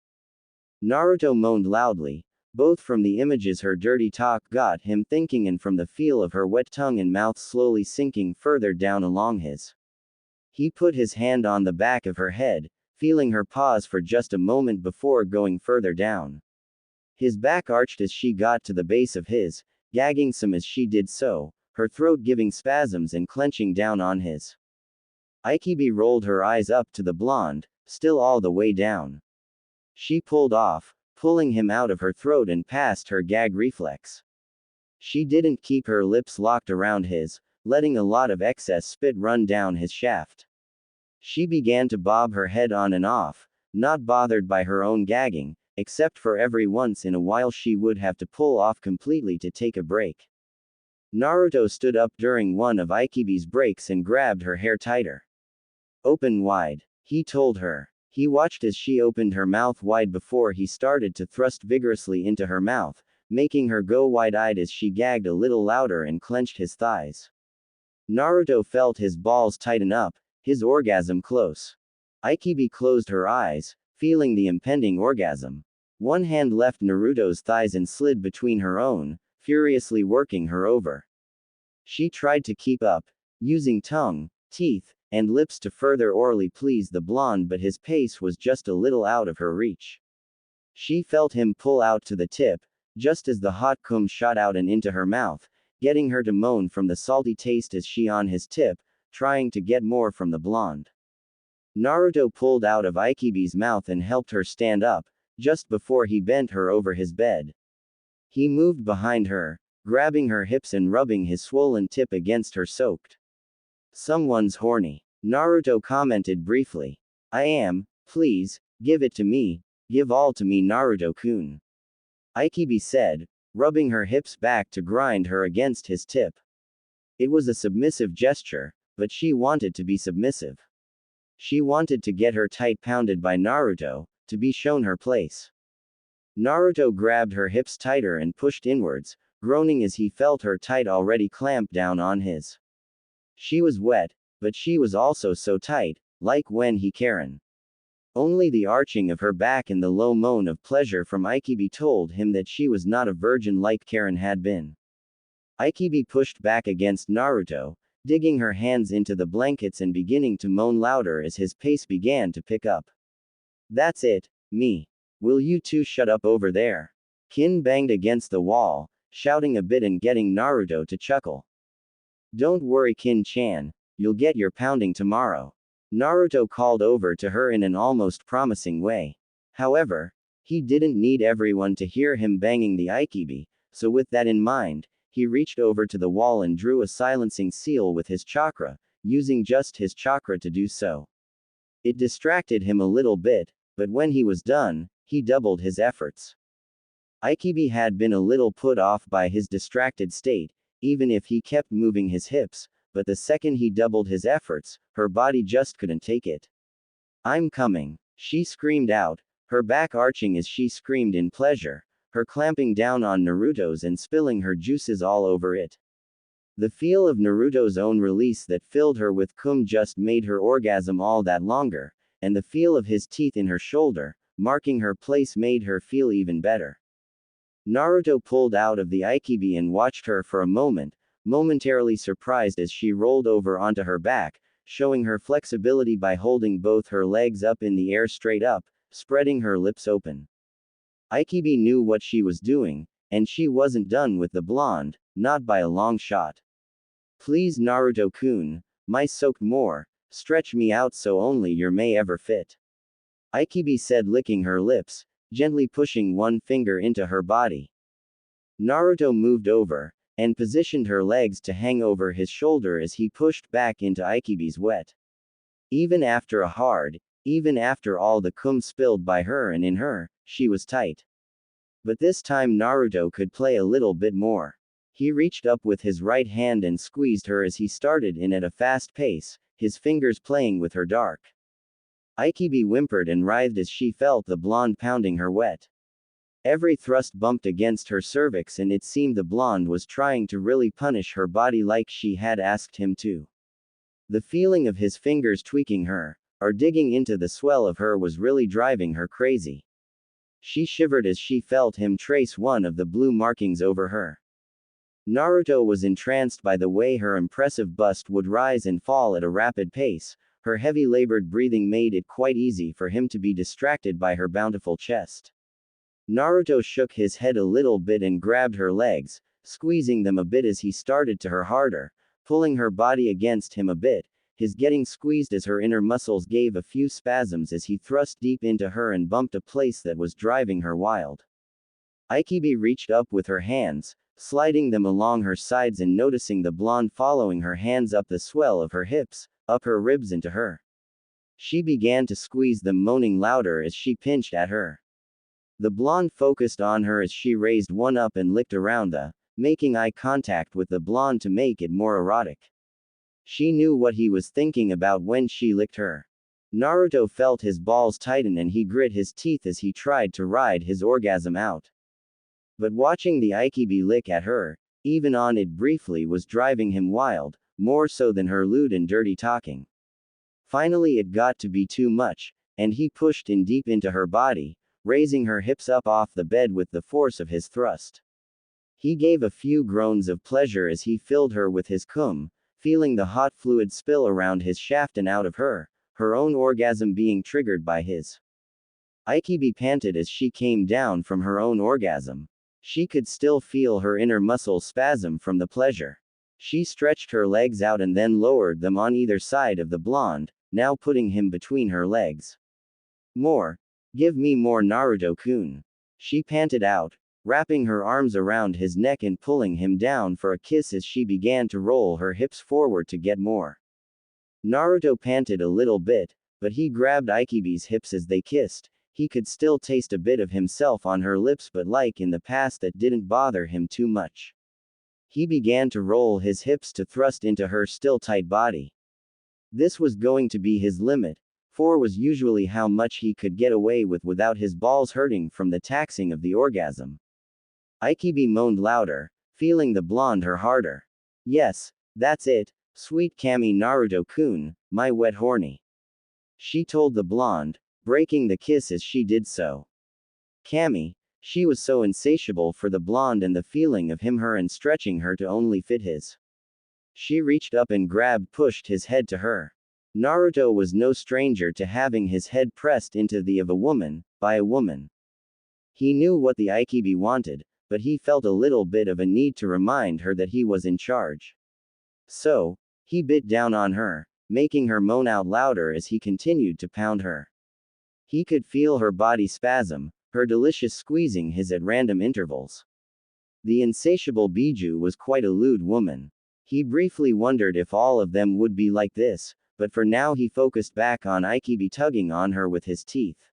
Naruto moaned loudly, both from the images her dirty talk got him thinking and from the feel of her wet tongue and mouth slowly sinking further down along his. He put his hand on the back of her head, feeling her pause for just a moment before going further down. His back arched as she got to the base of his, gagging some as she did so, her throat giving spasms and clenching down on his. Ayame rolled her eyes up to the blonde, still all the way down. She pulled off, pulling him out of her throat and past her gag reflex. She didn't keep her lips locked around his, letting a lot of excess spit run down his shaft. She began to bob her head on and off, not bothered by her own gagging, except for every once in a while she would have to pull off completely to take a break. Naruto stood up during one of Ayame's breaks and grabbed her hair tighter. "Open wide," he told her. He watched as she opened her mouth wide before he started to thrust vigorously into her mouth, making her go wide-eyed as she gagged a little louder and clenched his thighs. Naruto felt his balls tighten up, his orgasm close. Ayame closed her eyes, feeling the impending orgasm. One hand left Naruto's thighs and slid between her own, furiously working her over. She tried to keep up, using tongue, teeth, and lips to further orally please the blonde, but his pace was just a little out of her reach. She felt him pull out to the tip, just as the hot cum shot out and into her mouth, getting her to moan from the salty taste as she on his tip, trying to get more from the blonde. Naruto pulled out of Ayame's mouth and helped her stand up, just before he bent her over his bed. He moved behind her, grabbing her hips and rubbing his swollen tip against her soaked. "Someone's horny," Naruto commented briefly. "I am, please, give it to me, give all to me, Naruto-kun," Ayame said, rubbing her hips back to grind her against his tip. It was a submissive gesture, but she wanted to be submissive. She wanted to get her tight pounded by Naruto, to be shown her place. Naruto grabbed her hips tighter and pushed inwards, groaning as he felt her tight already clamp down on his. She was wet, but she was also so tight, like when he Karin. Only the arching of her back and the low moan of pleasure from Ayame told him that she was not a virgin like Karin had been. Ayame pushed back against Naruto, digging her hands into the blankets and beginning to moan louder as his pace began to pick up. "That's it, me. Will you two shut up over there?" Kin banged against the wall, shouting a bit and getting Naruto to chuckle. "Don't worry, Kin-chan, you'll get your pounding tomorrow," Naruto called over to her in an almost promising way. However, he didn't need everyone to hear him banging the Ayame, so with that in mind, he reached over to the wall and drew a silencing seal with his chakra, using just his chakra to do so. It distracted him a little bit, but when he was done, he doubled his efforts. Ayame had been a little put off by his distracted state, even if he kept moving his hips, but the second he doubled his efforts, her body just couldn't take it. "I'm coming," she screamed out, her back arching as she screamed in pleasure, her clamping down on Naruto's and spilling her juices all over it. The feel of Naruto's own release that filled her with cum just made her orgasm all that longer, and the feel of his teeth in her shoulder, marking her place, made her feel even better. Naruto pulled out of the Ayame and watched her for a moment, momentarily surprised as she rolled over onto her back, showing her flexibility by holding both her legs up in the air straight up, spreading her lips open. Ayame knew what she was doing, and she wasn't done with the blonde, not by a long shot. "Please, Naruto-kun, my soaked more, stretch me out so only your may ever fit," Ayame said, licking her lips, gently pushing one finger into her body. Naruto moved over, and positioned her legs to hang over his shoulder as he pushed back into Aikibi's wet. Even after even after all the cum spilled by her and in her, she was tight. But this time Naruto could play a little bit more. He reached up with his right hand and squeezed her as he started in at a fast pace, his fingers playing with her dark. Aikibi whimpered and writhed as she felt the blonde pounding her wet. Every thrust bumped against her cervix and it seemed the blonde was trying to really punish her body like she had asked him to. The feeling of his fingers tweaking her, or digging into the swell of her was really driving her crazy. She shivered as she felt him trace one of the blue markings over her. Naruto was entranced by the way her impressive bust would rise and fall at a rapid pace. Her heavy labored breathing made it quite easy for him to be distracted by her bountiful chest. Naruto shook his head a little bit and grabbed her legs, squeezing them a bit as he started to her harder, pulling her body against him a bit, his getting squeezed as her inner muscles gave a few spasms as he thrust deep into her and bumped a place that was driving her wild. Aikibi reached up with her hands, sliding them along her sides and noticing the blonde following her hands up the swell of her hips, up her ribs into her. She began to squeeze them, moaning louder as she pinched at her. The blonde focused on her as she raised one up and licked around making eye contact with the blonde to make it more erotic. She knew what he was thinking about when she licked her. Naruto felt his balls tighten and he grit his teeth as he tried to ride his orgasm out. But watching the Aikibi lick at her, even on it briefly, was driving him wild, more so than her lewd and dirty talking. Finally it got to be too much, and he pushed in deep into her body, raising her hips up off the bed with the force of his thrust. He gave a few groans of pleasure as he filled her with his cum, feeling the hot fluid spill around his shaft and out of her, her own orgasm being triggered by his. Aikibi panted as she came down from her own orgasm. She could still feel her inner muscles spasm from the pleasure. She stretched her legs out and then lowered them on either side of the blonde, now putting him between her legs. More. Give me more, Naruto-kun. She panted out, wrapping her arms around his neck and pulling him down for a kiss as she began to roll her hips forward to get more. Naruto panted a little bit, but he grabbed Aikibi's hips as they kissed. He could still taste a bit of himself on her lips, but like in the past that didn't bother him too much. He began to roll his hips to thrust into her still tight body. This was going to be his limit. 4 was usually how much he could get away with without his balls hurting from the taxing of the orgasm. Aikibi moaned louder, feeling the blonde her harder. Yes, that's it, sweet Kami Naruto-kun, my wet horny. She told the blonde, breaking the kiss as she did so. Kami, she was so insatiable for the blonde and the feeling of her and stretching her to only fit his. She reached up and pushed his head to her. Naruto was no stranger to having his head pressed into the of a woman, by a woman. He knew what the Aikibi wanted, but he felt a little bit of a need to remind her that he was in charge. So, he bit down on her, making her moan out louder as he continued to pound her. He could feel her body spasm, her delicious squeezing his at random intervals. The insatiable Biju was quite a lewd woman. He briefly wondered if all of them would be like this, but for now he focused back on Aikibi tugging on her with his teeth.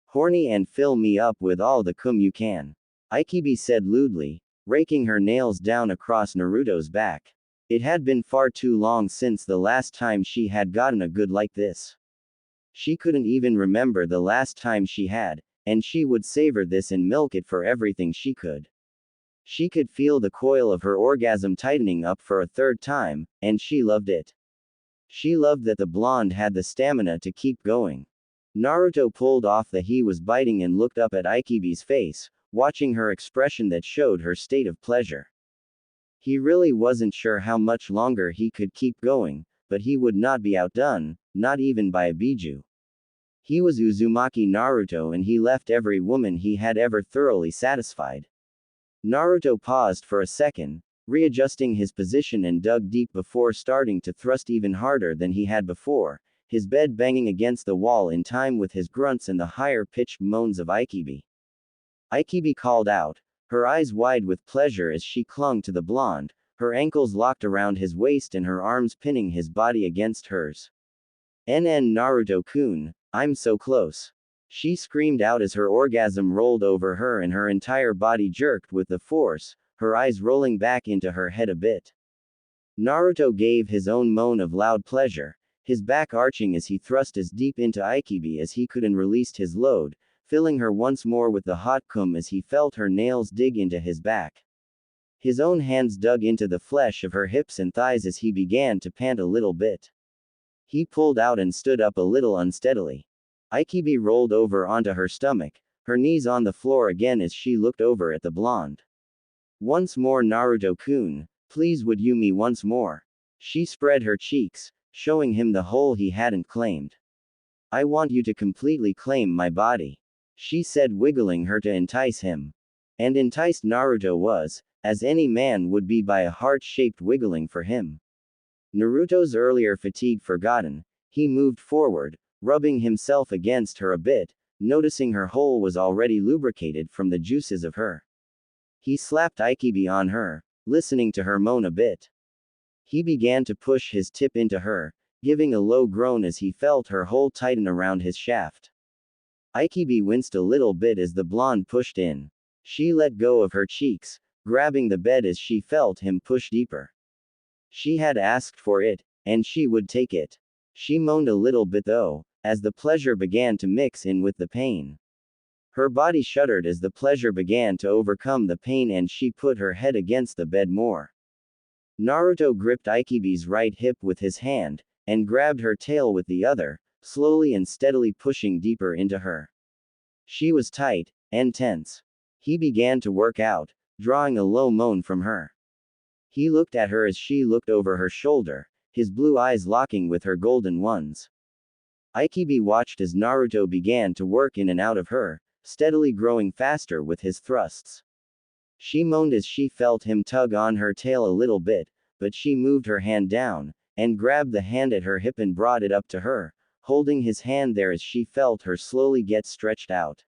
Horny and fill me up with all the cum you can. Aikibi said lewdly, raking her nails down across Naruto's back. It had been far too long since the last time she had gotten a good like this. She couldn't even remember the last time she had, and she would savor this and milk it for everything she could. She could feel the coil of her orgasm tightening up for a third time, and she loved it. She loved that the blonde had the stamina to keep going. Naruto pulled off the he was biting and looked up at Aikibi's face, watching her expression that showed her state of pleasure. He really wasn't sure how much longer he could keep going, but he would not be outdone, not even by a Biju. He was Uzumaki Naruto and he left every woman he had ever thoroughly satisfied. Naruto paused for a second, readjusting his position and dug deep before starting to thrust even harder than he had before, his bed banging against the wall in time with his grunts and the higher-pitched moans of Aikibi. Aikibi called out, her eyes wide with pleasure as she clung to the blonde, her ankles locked around his waist and her arms pinning his body against hers. NN Naruto-kun, I'm so close. She screamed out as her orgasm rolled over her and her entire body jerked with the force, her eyes rolling back into her head a bit. Naruto gave his own moan of loud pleasure, his back arching as he thrust as deep into Ayame as he could and released his load, filling her once more with the hot cum as he felt her nails dig into his back. His own hands dug into the flesh of her hips and thighs as he began to pant a little bit. He pulled out and stood up a little unsteadily. Ayame rolled over onto her stomach, her knees on the floor again as she looked over at the blonde. Once more Naruto-kun, please would you me once more? She spread her cheeks, showing him the hole he hadn't claimed. I want you to completely claim my body, she said, wiggling her to entice him. And enticed Naruto was, as any man would be, by a heart-shaped wiggling for him. Naruto's earlier fatigue forgotten, he moved forward, rubbing himself against her a bit, noticing her hole was already lubricated from the juices of her. He slapped Ayame on her, listening to her moan a bit. He began to push his tip into her, giving a low groan as he felt her hole tighten around his shaft. Ayame winced a little bit as the blonde pushed in. She let go of her cheeks, grabbing the bed as she felt him push deeper. She had asked for it, and she would take it. She moaned a little bit though, as the pleasure began to mix in with the pain. Her body shuddered as the pleasure began to overcome the pain and she put her head against the bed more. Naruto gripped Ayame's right hip with his hand, and grabbed her tail with the other, slowly and steadily pushing deeper into her. She was tight, and tense. He began to work out, drawing a low moan from her. He looked at her as she looked over her shoulder, his blue eyes locking with her golden ones. Ayame watched as Naruto began to work in and out of her, steadily growing faster with his thrusts. She moaned as she felt him tug on her tail a little bit, but she moved her hand down, and grabbed the hand at her hip and brought it up to her, holding his hand there as she felt her slowly get stretched out.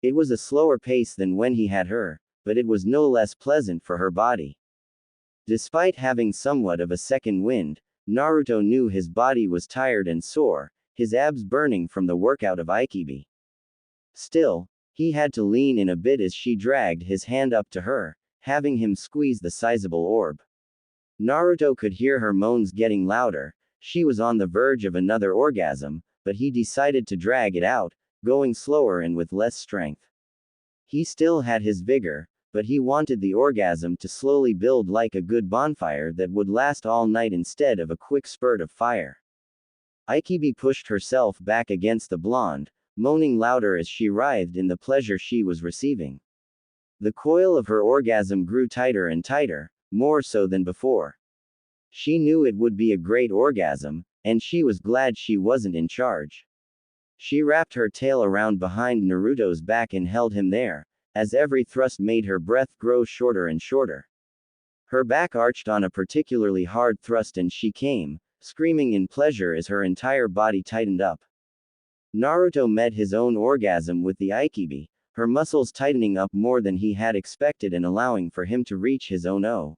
It was a slower pace than when he had her, but it was no less pleasant for her body. Despite having somewhat of a second wind, Naruto knew his body was tired and sore, his abs burning from the workout of Ayame. Still, he had to lean in a bit as she dragged his hand up to her, having him squeeze the sizable orb. Naruto could hear her moans getting louder, she was on the verge of another orgasm, but he decided to drag it out, going slower and with less strength. He still had his vigor, but he wanted the orgasm to slowly build like a good bonfire that would last all night instead of a quick spurt of fire. Ayame pushed herself back against the blonde, moaning louder as she writhed in the pleasure she was receiving. The coil of her orgasm grew tighter and tighter, more so than before. She knew it would be a great orgasm, and she was glad she wasn't in charge. She wrapped her tail around behind Naruto's back and held him there, as every thrust made her breath grow shorter and shorter. Her back arched on a particularly hard thrust and she came, screaming in pleasure as her entire body tightened up. Naruto met his own orgasm with the Ayame, her muscles tightening up more than he had expected and allowing for him to reach his own O.